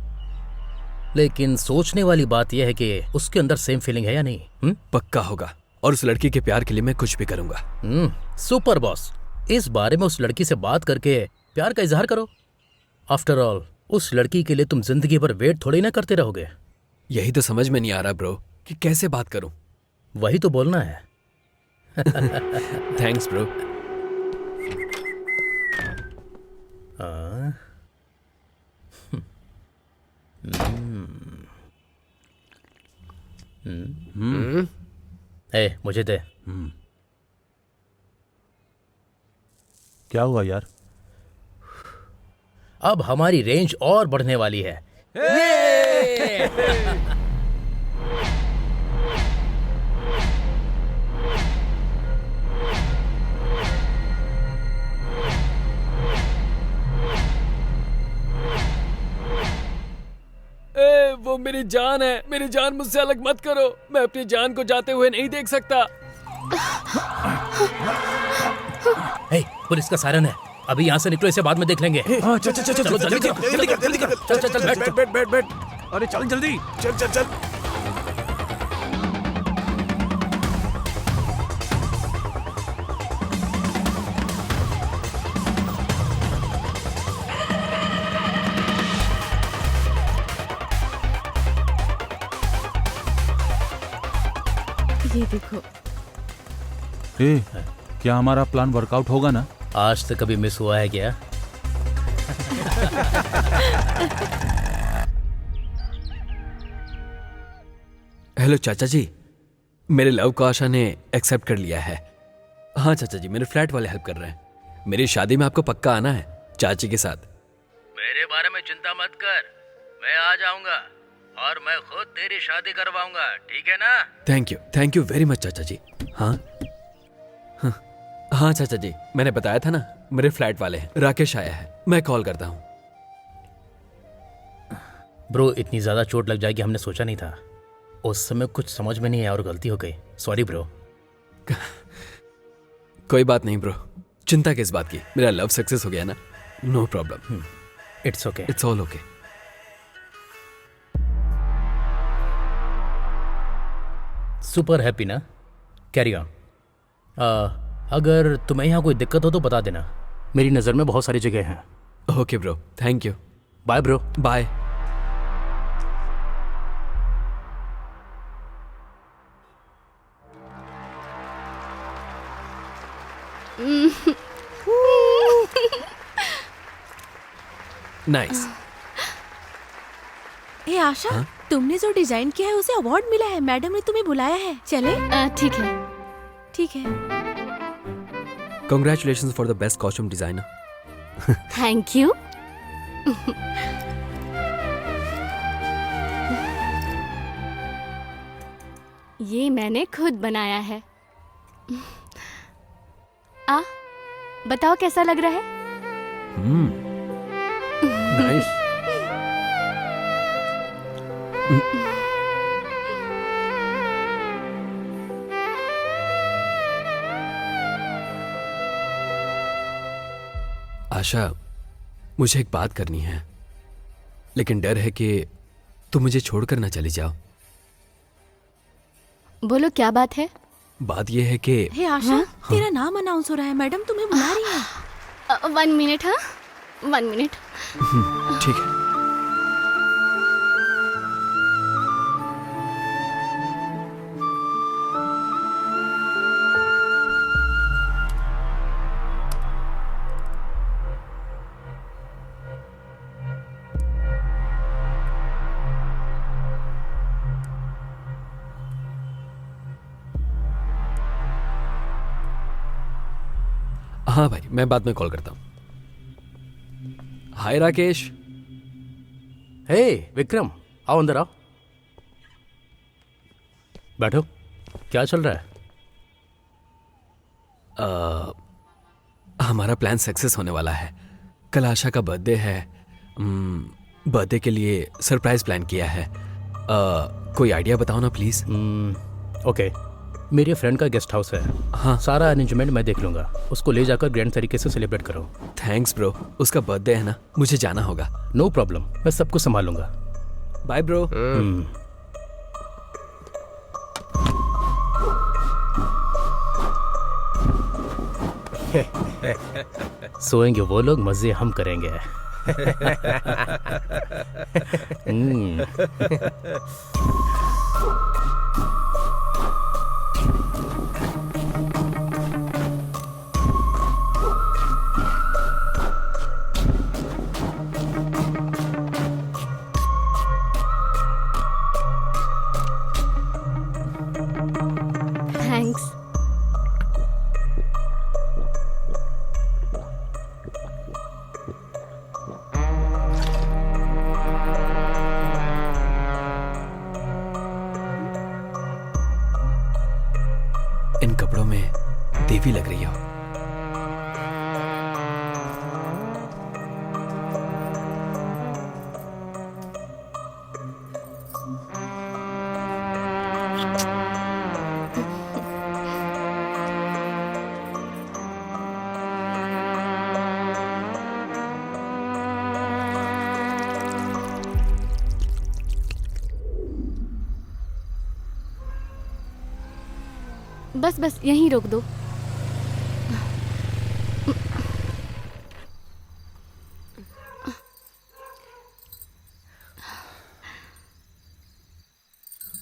लेकिन सोचने वाली बात यह है कि उसके अंदर सेम फीलिंग है या नहीं। पक्का होगा, और उस लड़की के प्यार के लिए मैं कुछ भी करूंगा। सुपर बॉस, इस बारे में उस लड़की से बात करके प्यार का इजहार करो। आफ्टर ऑल उस लड़की के लिए तुम जिंदगी भर वेट थोड़ी ना करते रहोगे। यही तो समझ में नहीं आ रहा ब्रो कि कैसे बात करूं। वही तो बोलना है। Thanks bro. ए, मुझे दे। क्या हुआ यार? अब हमारी रेंज और बढ़ने वाली है। वो मेरी जान है, मेरी जान, मुझसे अलग मत करो। मैं अपनी जान को जाते हुए नहीं देख सकता। ए, पुलिस का सायरन है, अभी यहाँ से निकलो, इसे बाद में देख लेंगे। हाँ, चल चल चल चलो, जल्दी जल्दी कर, जल्दी कर, जल्दी कर। चल, चल, चल, बैठ। बैठ बैठ बैठ। अरे चल जल्दी, चल चल चल। ये देखो। ए, क्या हमारा प्लान वर्कआउट होगा ना? आज तक कभी मिस हुआ है क्या? हेलो चाचा जी, मेरे लव को आशा ने एक्सेप्ट कर लिया है। हाँ चाचा जी, मेरे फ्लैट वाले हेल्प कर रहे हैं। मेरी शादी में आपको पक्का आना है चाची के साथ। वेरी मेरे बारे में चिंता मत कर, मैं आ जाऊंगा और मैं खुद तेरी शादी करवाऊंगा, ठीक है ना? थैंक यू वेरी मच चाचा जी। हाँ हाँ हाँ चाचा जी, मैंने बताया था ना, मेरे फ्लैट वाले हैं, राकेश आया है, मैं कॉल करता हूँ। ब्रो, इतनी ज्यादा चोट लग जाएगी हमने सोचा नहीं था। उस समय कुछ समझ में नहीं आया और गलती हो गई, सॉरी ब्रो। कोई बात नहीं ब्रो, चिंता किस बात की, मेरा लव सक्सेस हो गया ना, no problem. It's okay, it's all okay. Super happy ना? Carry on. अगर तुम्हें यहाँ कोई दिक्कत हो तो बता देना, मेरी नज़र में बहुत सारी जगह हैं। Okay bro, thank you. Bye bro. Bye. Nice. Hey Asha, तुमने जो डिजाइन किया है उसे अवार्ड मिला है, मैडम ने तुम्हें बुलाया है, चले? ठीक है। ठीक है। Congratulations for the best costume designer. Thank you. ये मैंने खुद बनाया है। बताओ कैसा लग रहा है? नाइस। आशा, मुझे एक बात करनी है, लेकिन डर है कि तुम मुझे छोड़कर ना चली जाओ। बोलो क्या बात है? बात यह है कि हे आशा, तेरा नाम अनाउंस हो रहा है, मैडम तुम्हें बुला रही है। 1 मिनट। हाँ 1 मिनट। ठीक है। हाँ भाई, मैं बाद में कॉल करता हूँ। हाय राकेश। हे विक्रम, आओ अंदर आओ, बैठो। क्या चल रहा है? हमारा प्लान सक्सेस होने वाला है। कल आशा का बर्थडे है। बर्थडे के लिए सरप्राइज प्लान किया है। कोई आइडिया बताओ ना प्लीज। ओके, मेरे फ्रेंड का गेस्ट हाउस है। हाँ, सारा अरेंजमेंट मैं देख लूंगा, उसको ले जाकर ग्रैंड तरीके से सेलिब्रेट करो। थैंक्स ब्रो, उसका बर्थडे है ना, मुझे जाना होगा। नो प्रॉब्लम, मैं सब कुछ संभालूंगा। Bye bro. सोएंगे वो लोग, मजे हम करेंगे। थैंक्स। इन कपड़ों में देवी लग रही हो। बस बस यहीं रोक दो।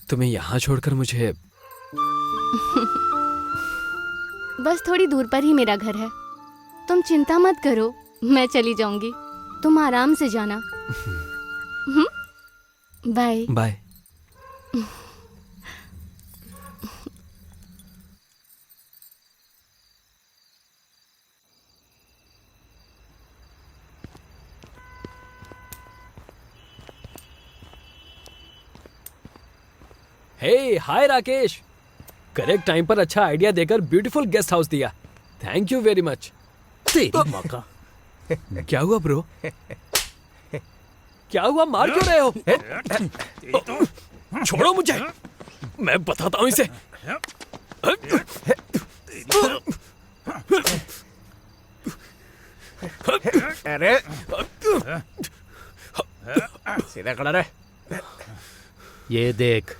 तुम्हें यहाँ छोड़कर मुझे बस थोड़ी दूर पर ही मेरा घर है, तुम चिंता मत करो, मैं चली जाऊंगी, तुम आराम से जाना। Bye bye. Hey hi Rakesh, correct time पर अच्छा आइडिया देकर ब्यूटीफुल गेस्ट हाउस दिया। Thank you very much. तेरी माँ का। क्या हुआ ब्रो? क्या हुआ, मार क्यों रहे हो? छोड़ो मुझे, मैं बताता हूं इसे। अरे सीधा खड़ा रहे। ये देख,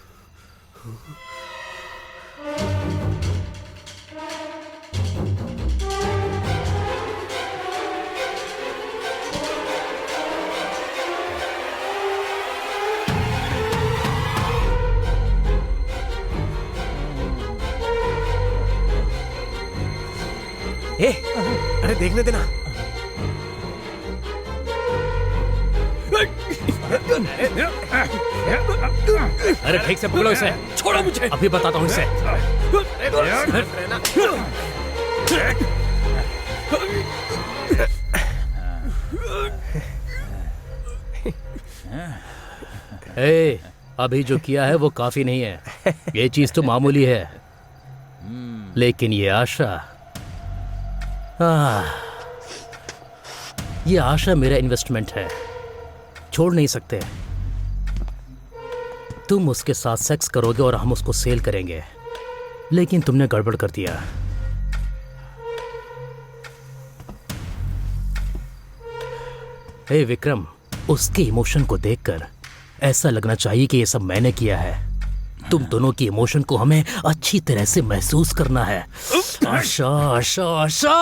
अरे देखने देना। अरे ठीक से पकड़ो इसे। छोड़ो मुझे। अभी बताता हूँ इसे। ए, अभी जो किया है वो काफी नहीं है। ये चीज तो मामूली है, लेकिन ये आशा, ये आशा मेरा इन्वेस्टमेंट है, छोड़ नहीं सकते। तुम उसके साथ सेक्स करोगे और हम उसको सेल करेंगे, लेकिन तुमने गड़बड़ कर दिया। हे विक्रम, उसके इमोशन को देखकर ऐसा लगना चाहिए कि ये सब मैंने किया है। तुम दोनों की इमोशन को हमें अच्छी तरह से महसूस करना है। आशा आशा आशा।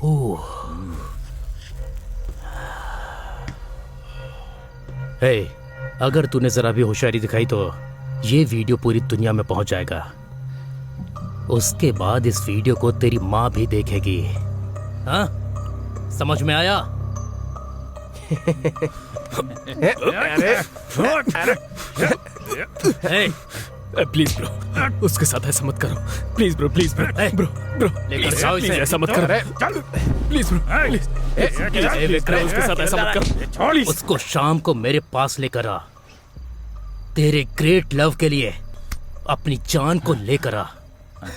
ओह। हे, अगर तूने जरा भी होशियारी दिखाई तो ये वीडियो पूरी दुनिया में पहुंच जाएगा। उसके बाद इस वीडियो को तेरी माँ भी देखेगी। हाँ, समझ में आया? प्लीज ब्रो, उसके साथ ऐसा मत करो। Please bro, please bro, bro bro, लेकर जाओ इसे। ऐसा मत करो। Please bro, please. उसके साथ ऐसा मत करो। उसको शाम को मेरे पास लेकर आ। तेरे ग्रेट लव के लिए अपनी जान को लेकर आ।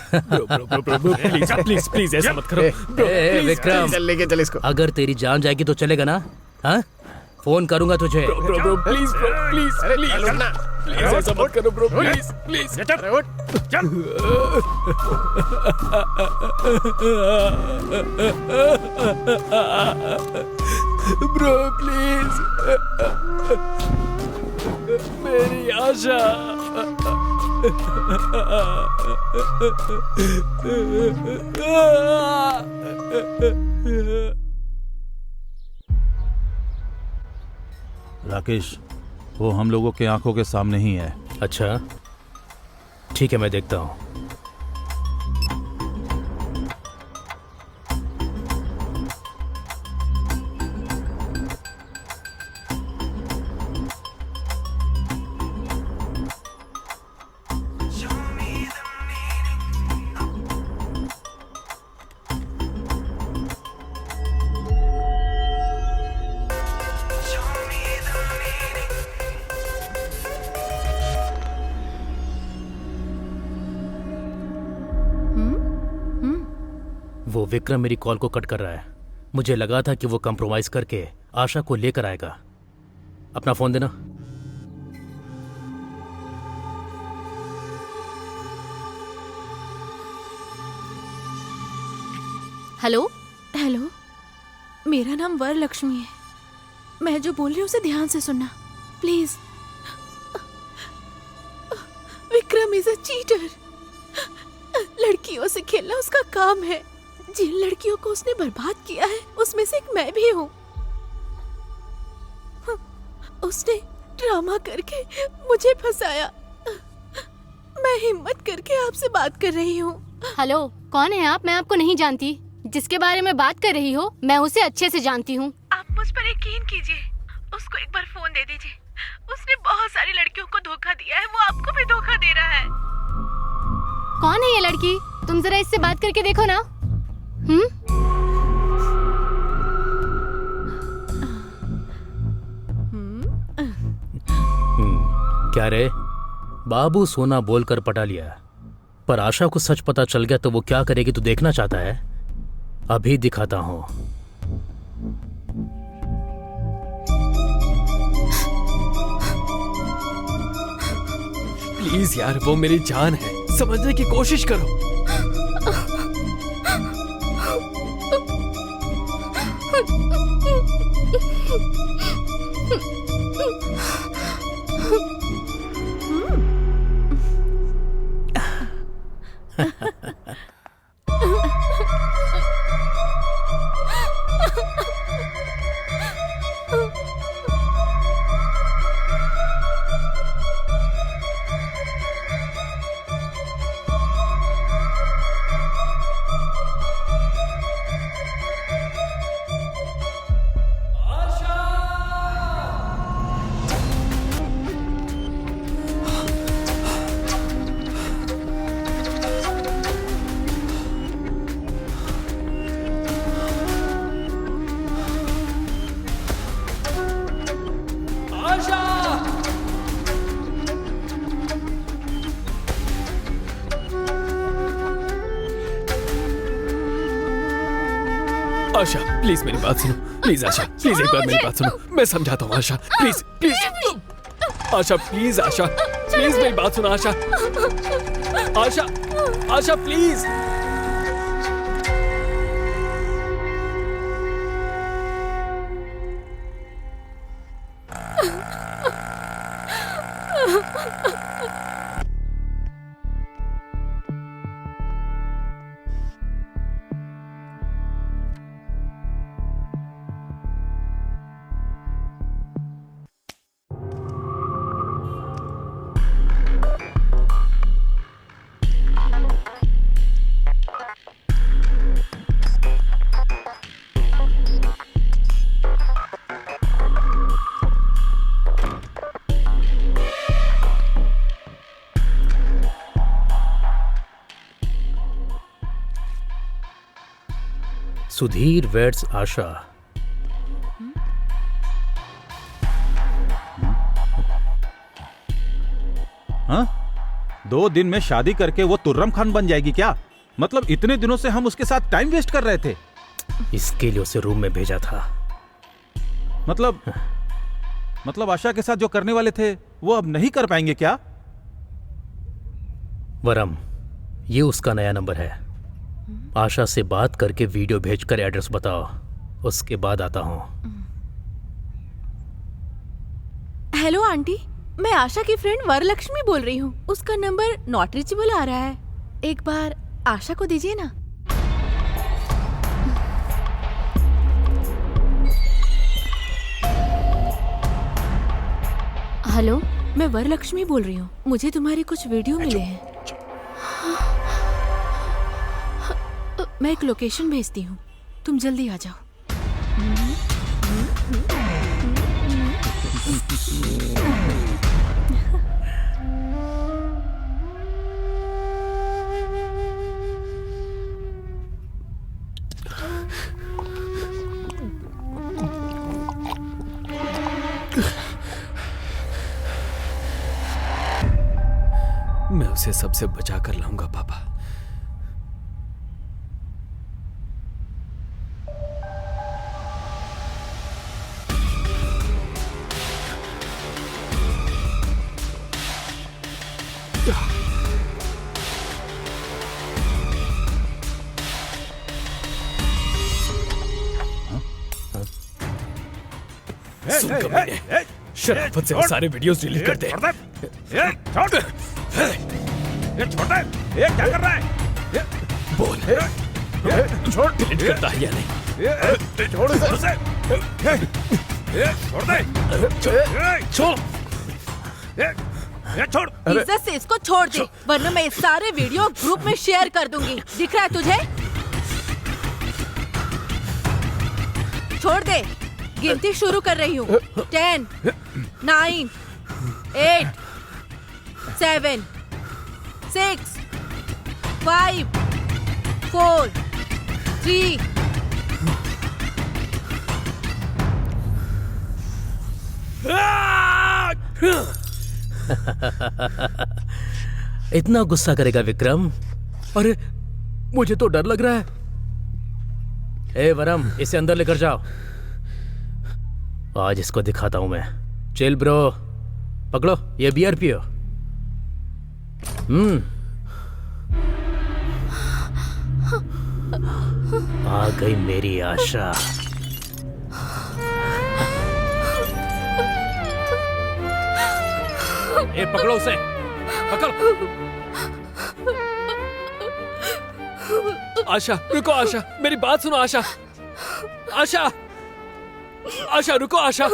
Bro bro bro bro bro, please please please ऐसा मत करो। ब्रो विक्रम, चल लेके चल इसको। अगर तेरी जान जाएगी तो चलेगा ना? हाँ, फोन करूंगा तुझे। Bro bro please bro, please please please ऐसा मत करो bro, please please. Bro please, मेरी आशा। राकेश, वो हम लोगों के आंखों के सामने ही है। अच्छा, ठीक है, मैं देखता हूँ। वो विक्रम मेरी कॉल को कट कर रहा है। मुझे लगा था कि वो कंप्रोमाइज करके आशा को लेकर आएगा। अपना फोन देना। हेलो। हेलो, मेरा नाम वरलक्ष्मी है। मैं जो बोल रही हूँ उसे ध्यान से सुनना please. Vikram is a cheater. लड़कियों से खेलना उसका काम है। जिन लड़कियों को उसने बर्बाद किया है उसमें से एक मैं भी हूँ। उसने ड्रामा करके मुझे फंसाया। मैं हिम्मत करके आपसे बात कर रही हूँ। हेलो, कौन है आप? मैं आपको नहीं जानती। जिसके बारे में बात कर रही हो मैं उसे अच्छे से जानती हूँ। आप मुझ पर यकीन कीजिए, उसको एक बार फोन दे दीजिए। उसने बहुत सारी लड़कियों को धोखा दिया है, वो आपको भी धोखा दे रहा है। कौन है ये लड़की? तुम जरा इससे बात करके देखो ना। क्या रे, बाबू सोना बोलकर पटा लिया, पर आशा को सच पता चल गया तो वो क्या करेगी तू देखना चाहता है? अभी दिखाता हूं। प्लीज यार, वो मेरी जान है, समझने की कोशिश करो। आशा प्लीज मेरी बात सुनो, प्लीज आशा, प्लीज एक बार मेरी बात सुनो, मैं समझाता हूँ Asha, please please Asha, please Asha, please मेरी बात सुनो आशा, आशा, आशा प्लीज। सुधीर वेड्स आशा। हाँ? 2 दिन में शादी करके वो तुर्रम खान बन जाएगी क्या? मतलब इतने दिनों से हम उसके साथ टाइम वेस्ट कर रहे थे। इसके लिए उसे रूम में भेजा था। मतलब आशा के साथ जो करने वाले थे वो अब नहीं कर पाएंगे क्या? वरम, ये उसका नया नंबर है। आशा से बात करके वीडियो भेजकर एड्रेस बताओ, उसके बाद आता हूं। हेलो आंटी, मैं आशा की फ्रेंड वरलक्ष्मी बोल रही हूँ। उसका नंबर नॉट रीचेबल आ रहा है, एक बार आशा को दीजिए ना। हेलो, मैं वरलक्ष्मी बोल रही हूँ, मुझे तुम्हारे कुछ वीडियो मिले हैं। मैं एक लोकेशन भेजती हूँ, तुम जल्दी आ जाओ। मैं उसे सबसे बचा कर लाऊंगा पापा। शराफत से वो सारे वीडियोस डिलीट कर दे। छोड़ दे। ये क्या कर रहा है? बोल, छोड़, डिलीट करता है या नहीं? छोड़ उसे। छोड़ दे। छोड़। छोड़। इज्जत से इसको छोड़ दे, वरना मैं ये सारे वीडियो ग्रुप में शेयर कर दूंगी। दिख रहा है तुझे? छोड़ दे, गिनती शुरू कर रही हूँ। 10, 9, 8, 7, 6, 5, 4, 3, इतना गुस्सा करेगा विक्रम? अरे मुझे तो डर लग रहा है। ए वरम, इसे अंदर लेकर जाओ। आज इसको दिखाता हूं मैं। चिल ब्रो, पकड़ो ये बियर पियो। आ गई मेरी आशा। ए पकड़ो उसे, पकड़। आशा रुको, आशा मेरी बात सुनो। आशा, आशा, आशा रुको। आशा,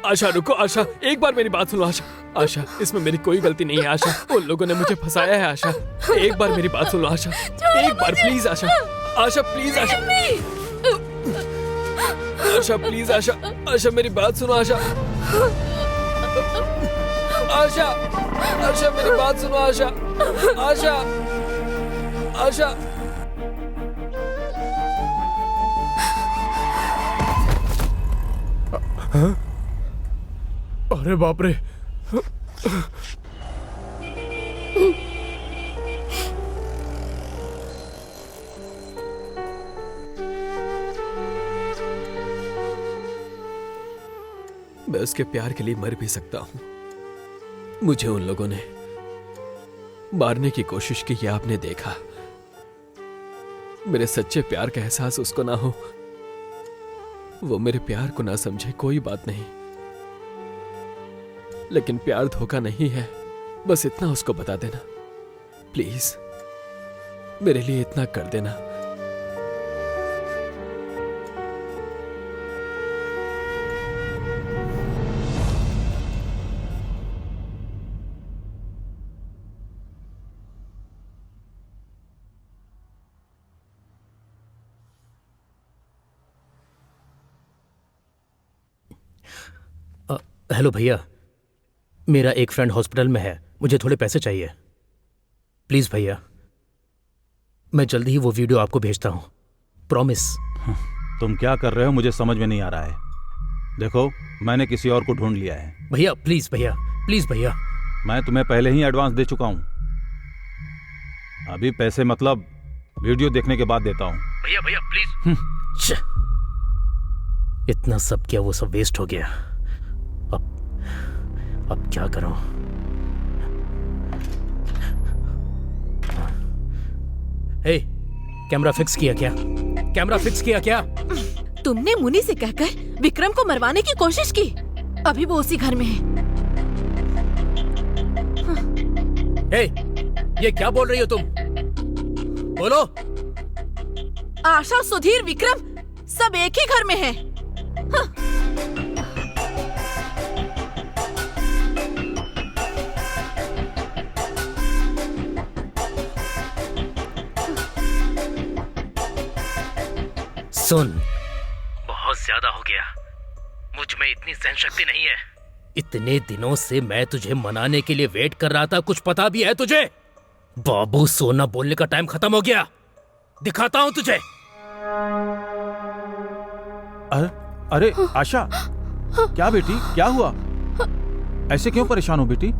आशा रुको। आशा एक बार मेरी बात सुनो। आशा, आशा इसमें मेरी कोई गलती नहीं है। आशा उन लोगों ने मुझे फंसाया है। आशा एक बार मेरी बात सुनो। आशा एक बार please. Asha, Asha please. Asha, Asha please. Asha, Asha मेरी बात सुनो। आशा, आशा, आशा मेरी बात सुनो। आशा, आशा, आशा। अरे बाप रे। मैं उसके प्यार के लिए मर भी सकता हूं। मुझे उन लोगों ने मारने की कोशिश की, यह आपने देखा। मेरे सच्चे प्यार का एहसास उसको ना हो, वो मेरे प्यार को ना समझे, कोई बात नहीं। लेकिन प्यार धोखा नहीं है, बस इतना उसको बता देना प्लीज। मेरे लिए इतना कर देना। हेलो भैया, मेरा एक फ्रेंड हॉस्पिटल में है, मुझे थोड़े पैसे चाहिए। प्लीज भैया, मैं जल्दी ही वो वीडियो आपको भेजता हूं, प्रॉमिस। तुम क्या कर रहे हो मुझे समझ में नहीं आ रहा है। देखो मैंने किसी और को ढूंढ लिया है। भैया प्लीज, भैया प्लीज भैया। मैं तुम्हें पहले ही एडवांस दे चुका हूं। अभी पैसे मतलब वीडियो देखने के बाद देता हूं। भैया भैया प्लीज। इतना सब किया, वो सब वेस्ट हो गया। अब क्या करूं? हे, कैमरा फिक्स किया क्या? कैमरा फिक्स किया क्या? तुमने मुनि से कहकर विक्रम को मरवाने की कोशिश की। अभी वो उसी घर में है। हे, ये क्या बोल रही हो तुम? बोलो। आशा, सुधीर, विक्रम सब एक ही घर में हैं। सुन, बहुत ज्यादा हो गया। मुझ में इतनी सहन शक्ति नहीं है। इतने दिनों से मैं तुझे मनाने के लिए वेट कर रहा था, कुछ पता भी है तुझे? बाबू सोना बोलने का टाइम खत्म हो गया। दिखाता हूं तुझे। अरे आशा, क्या बेटी, क्या हुआ? ऐसे क्यों परेशान हो बेटी?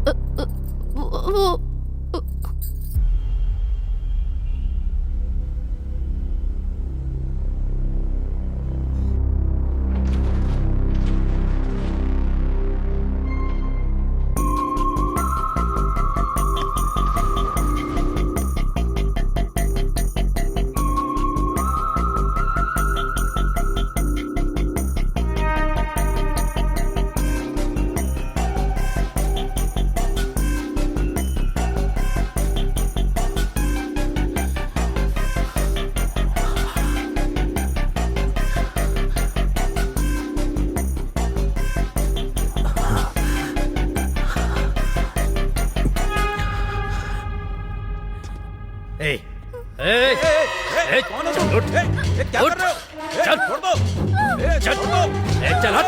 कौन हो तुम? क्या कर रहे हो? चल, छोड़ दो। चल, छोड़ दो। चल हट।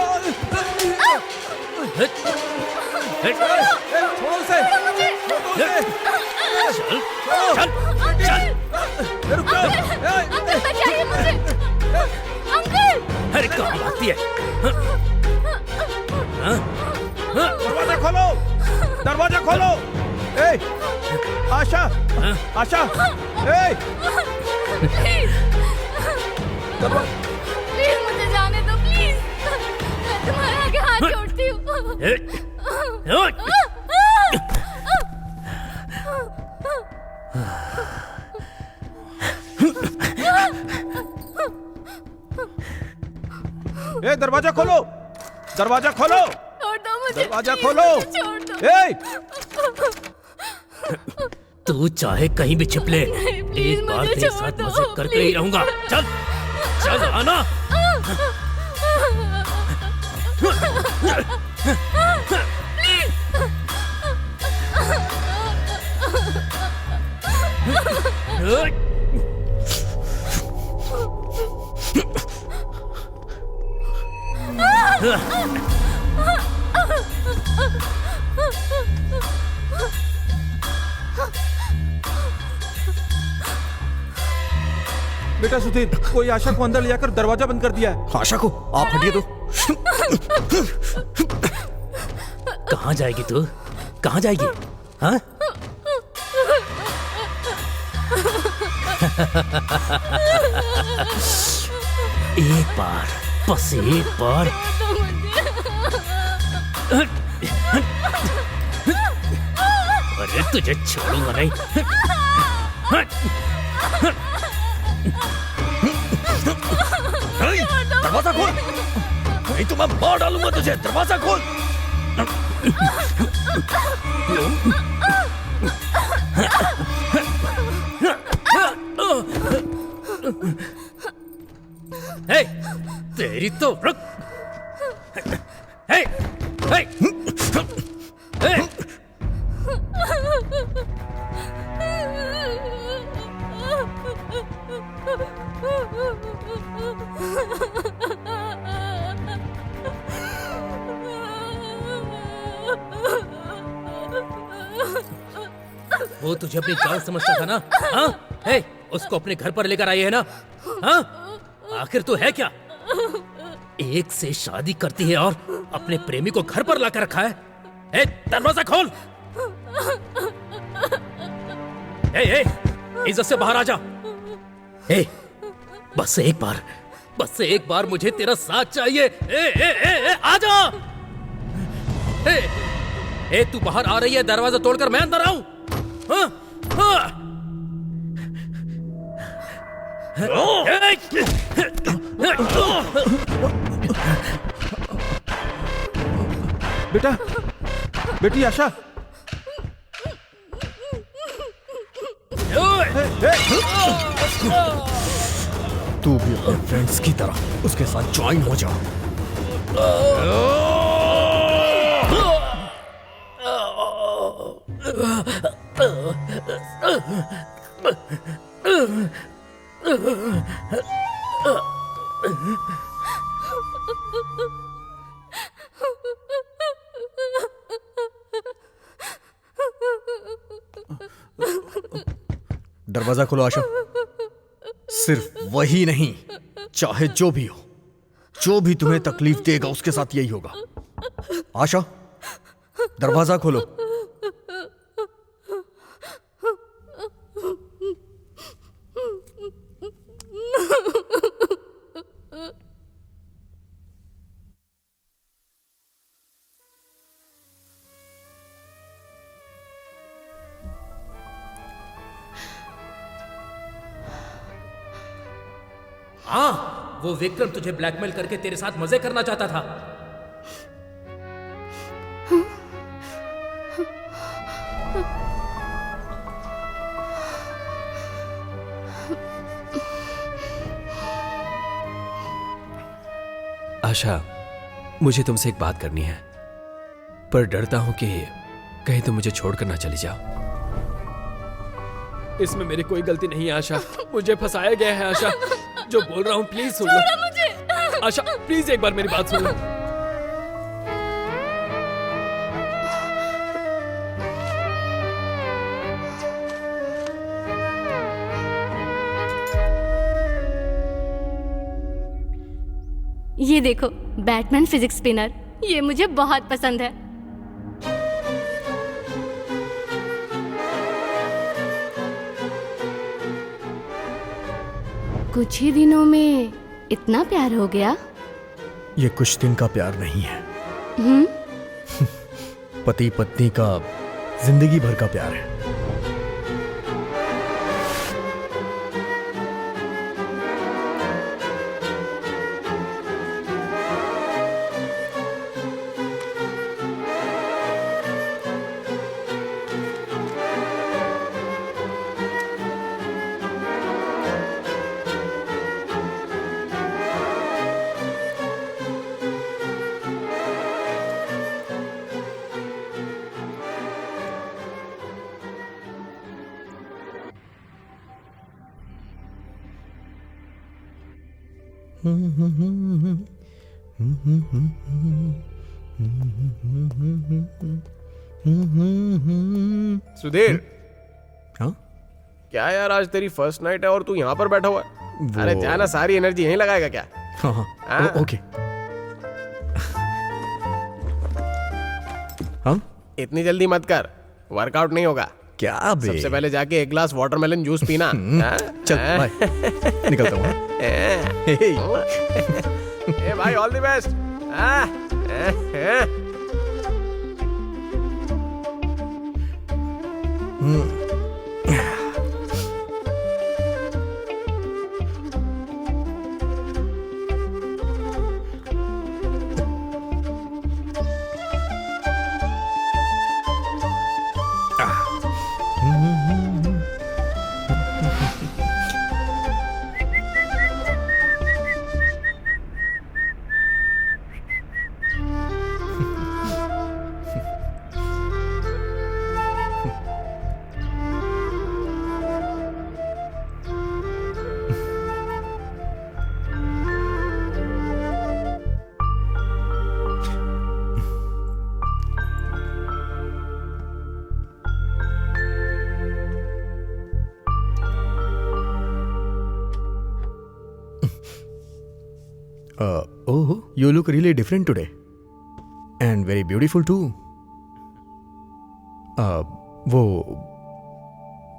छोड़ो उसे। चल, रुक जाओ। अंकल बचाइए मुझे। अंकल, अरे कहाँ भागती है? दरवाजा खोलो। खोलो। ए, आशा, आशा, ए, प्लीज मुझे जाने दो प्लीज। मैं तुम्हारे आगे हाथ जोड़ती हूँ। ए, दरवाजा खोलो, दरवाजा खोलो, छोड़ दो मुझे, दरवाजा प्लीज, खोलो। मुझे छोड़ दो। ए, तू चाहे कहीं भी छिप ले, प्लीज, एक बार मुझे तेरे छोड़ साथ दो, मजे करते ही प्लीज। रहूंगा। चल चल आना। बेटा सुधीर, कोई आशा को अंदर ले जाकर दरवाजा बंद कर दिया है। आशा को आप हटिए तो। कहाँ जाएगी तू? कहाँ जाएगी? हाँ? एक बार, बस एक बार। अरे तुझे छोड़ूंगा नहीं। दरवाजा खोल, नहीं तो मैं मार डालूंगा तुझे। दरवाजा खोल। हे, तेरी तो रुक। हे, हे, हे। वो तुझे अपनी जान समझता था ना? हाँ? हे, उसको अपने घर पर लेकर आई है ना? हाँ? आखिर तो है क्या? एक से शादी करती है और अपने प्रेमी को घर पर लाकर रखा है। हे, दरवाजा खोल। हे, हे, इज्जत से बाहर आ जा। हे, बस एक बार मुझे तेरा साथ चाहिए। आ जा। हे, तू बाहर आ रही है, दरवाजा तोड़कर मैं अंदर आऊं? हाँ? हाँ? बेटा, बेटी आशा, तू भी अपने फ्रेंड्स की तरह उसके साथ ज्वाइन हो जा। दरवाजा खोलो आशा। सिर्फ वही नहीं, चाहे जो भी हो, जो भी तुम्हें तकलीफ देगा उसके साथ यही होगा। आशा, दरवाजा खोलो। हाँ, वो विक्रम तुझे ब्लैकमेल करके तेरे साथ मजे करना चाहता था। आशा, मुझे तुमसे एक बात करनी है, पर डरता हूं कि कहीं तुम मुझे छोड़कर ना चली जाओ। इसमें मेरी कोई गलती नहीं है आशा, मुझे फंसाया गया है आशा। जो बोल रहा हूँ प्लीज सुन लो मुझे। आशा प्लीज एक बार मेरी बात सुन लो। ये देखो, बैटमैन फिजिक्स स्पिनर, ये मुझे बहुत पसंद है। कुछ ही दिनों में इतना प्यार हो गया? ये कुछ दिन का प्यार नहीं है, हम्म। पति पत्नी का जिंदगी भर का प्यार है। सुधीर, हाँ क्या यार आज तेरी फर्स्ट नाइट है और तू यहाँ पर बैठा हुआ है? अरे जाना, सारी एनर्जी यहीं लगाएगा क्या? हाँ हाँ हाँ। ओके। हाँ इतनी जल्दी मत कर, वर्कआउट नहीं होगा। क्या बे? सबसे पहले जाके एक ग्लास वाटरमेलन जूस पीना। हाँ? चल बाय, निकलता हूँ। ए भाई, all the best. Oh, you look really different today. And very beautiful too. वो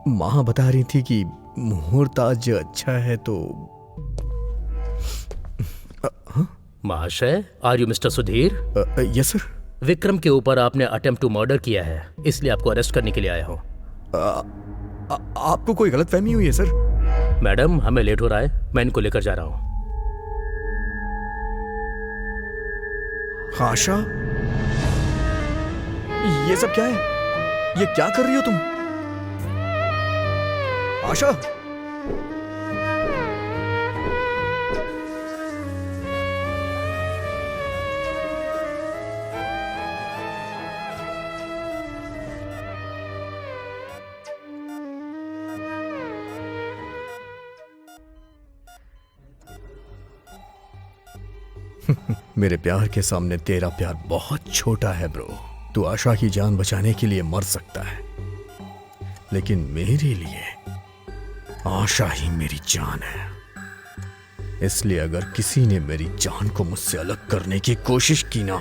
माँ बता रही थी कि मुहूर्त आज अच्छा है तो। महाशय, are you mister Sudhir? Yes sir. Vikram के ऊपर आपने अटेम्प्ट टू मर्डर किया है, इसलिए आपको अरेस्ट करने के लिए आया हूँ। आपको कोई गलतफहमी हुई है सर? मैडम, हमें लेट हो रहा है, मैं इनको लेकर जा रहा हूँ। आशा, ये सब क्या है? ये क्या कर रही हो तुम? आशा, मेरे प्यार के सामने तेरा प्यार बहुत छोटा है ब्रो। तू आशा की जान बचाने के लिए मर सकता है, लेकिन मेरे लिए आशा ही मेरी जान है। इसलिए अगर किसी ने मेरी जान को मुझसे अलग करने की कोशिश की ना,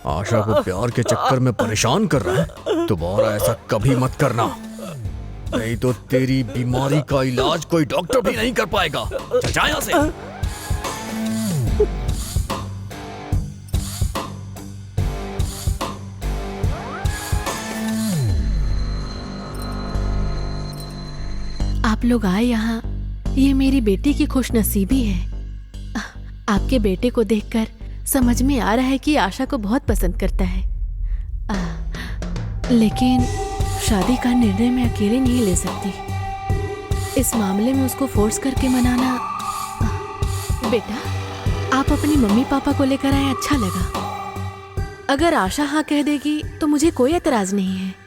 आशा को प्यार के चक्कर में परेशान कर रहा है, दोबारा ऐसा कभी मत करना, नहीं तो तेरी बीमारी का इलाज कोई डॉक्टर भी नहीं कर पाएगा। जा यहां से। आप लोग आए यहाँ, ये मेरी बेटी की खुशनसीबी है। आपके बेटे को देखकर समझ में आ रहा है कि आशा को बहुत पसंद करता है, लेकिन शादी का निर्णय मैं अकेले नहीं ले सकती। इस मामले में उसको फोर्स करके मनाना। बेटा, आप अपनी मम्मी पापा को लेकर आए, अच्छा लगा। अगर आशा हाँ कह देगी तो मुझे कोई एतराज नहीं है।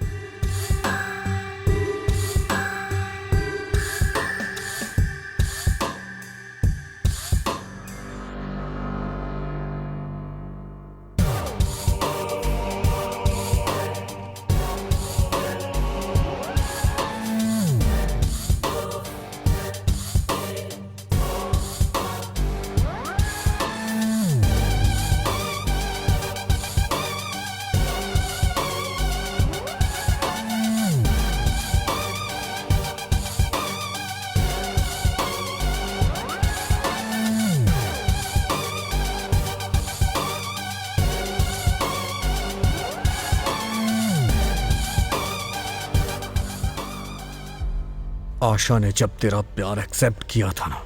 आशा ने जब तेरा प्यार एक्सेप्ट किया था ना,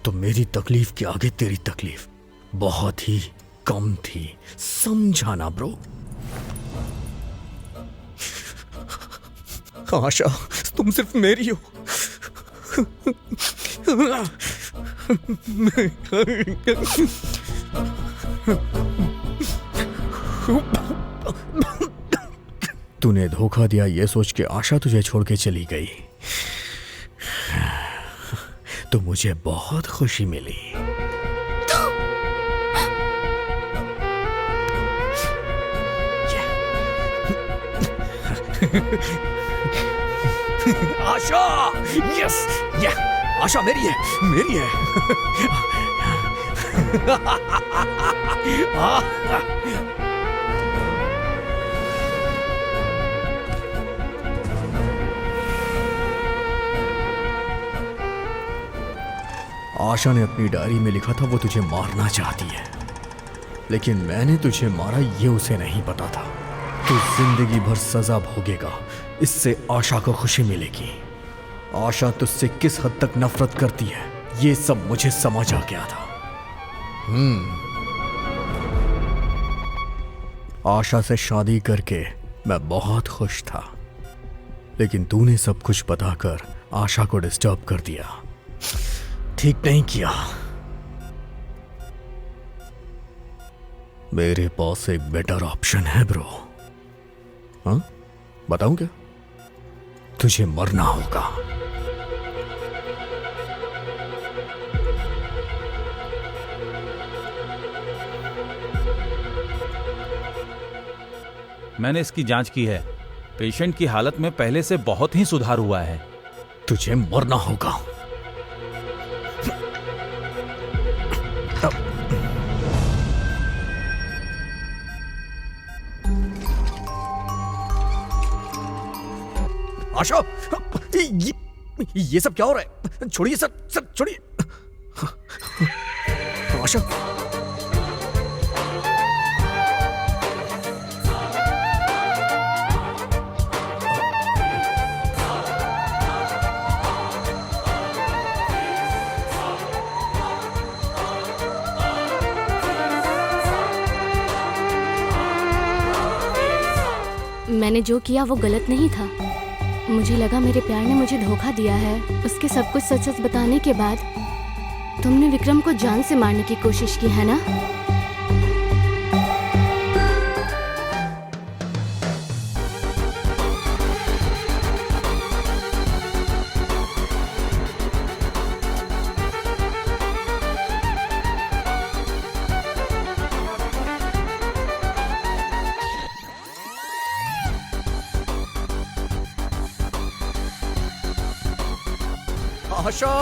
तो मेरी तकलीफ के आगे तेरी तकलीफ बहुत ही कम थी। समझा ना ब्रो? आशा, तुम सिर्फ मेरी हो। तूने धोखा दिया ये सोच के आशा तुझे छोड़ के चली गई, तो मुझे बहुत खुशी मिली। आशा, यस, या आशा मेरी है, मेरी है। आशा ने अपनी डायरी में लिखा था वो तुझे मारना चाहती है, लेकिन मैंने तुझे मारा ये उसे नहीं पता था। तू जिंदगी भर सजा भोगेगा, इससे आशा को खुशी मिलेगी। आशा तुझसे किस हद तक नफरत करती है ये सब मुझे समझ आ गया था। आशा से शादी करके मैं बहुत खुश था, लेकिन तूने सब कुछ बताकर आशा को डिस्टर्ब कर दिया। ठीक नहीं किया। मेरे पास एक बेटर ऑप्शन है ब्रो। हाँ, बताऊं क्या? तुझे मरना होगा। मैंने इसकी जांच की है। पेशेंट की हालत में पहले से बहुत ही सुधार हुआ है। तुझे मरना होगा। आशा, ये सब क्या हो रहा है? छोड़िए सर, सर छोड़िए। आशा, मैंने जो किया वो गलत नहीं था। मुझे लगा मेरे प्यार ने मुझे धोखा दिया है। उसके सब कुछ सच सच बताने के बाद तुमने विक्रम को जान से मारने की कोशिश की है ना? आशा,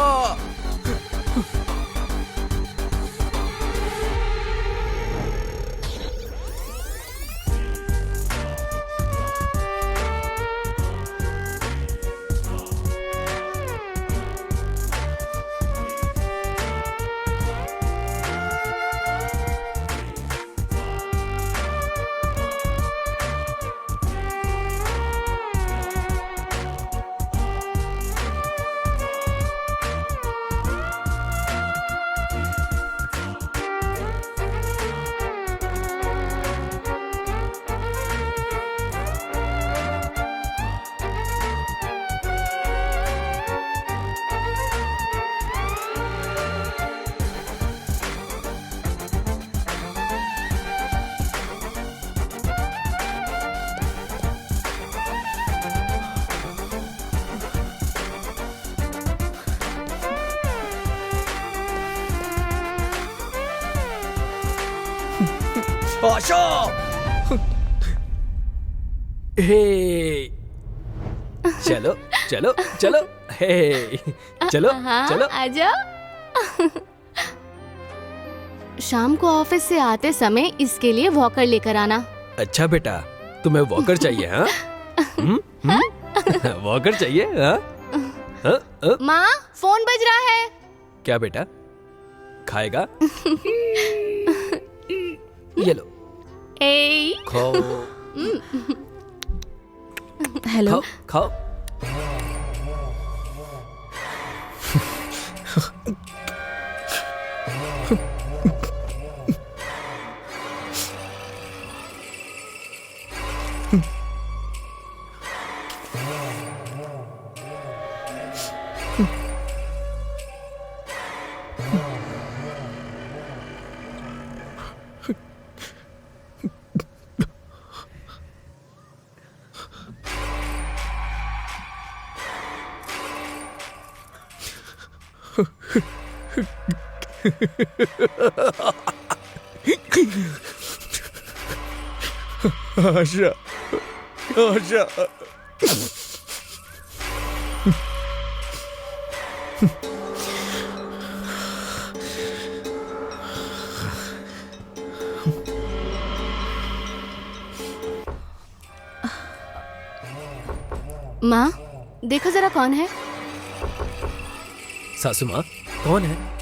आशा, हे, चलो चलो चलो, हे, चलो चलो। आजा। शाम को ऑफिस से आते समय इसके लिए वॉकर लेकर आना। अच्छा बेटा, तुम्हें वॉकर चाहिए? हाँ, वॉकर चाहिए? हाँ, हाँ? माँ, फोन बज रहा है। क्या बेटा, खाएगा? ये लो, ए, खाओ हेलो। खाओ खाओ। आशा, आशा। माँ, देखो जरा कौन है। सासू माँ, कौन है?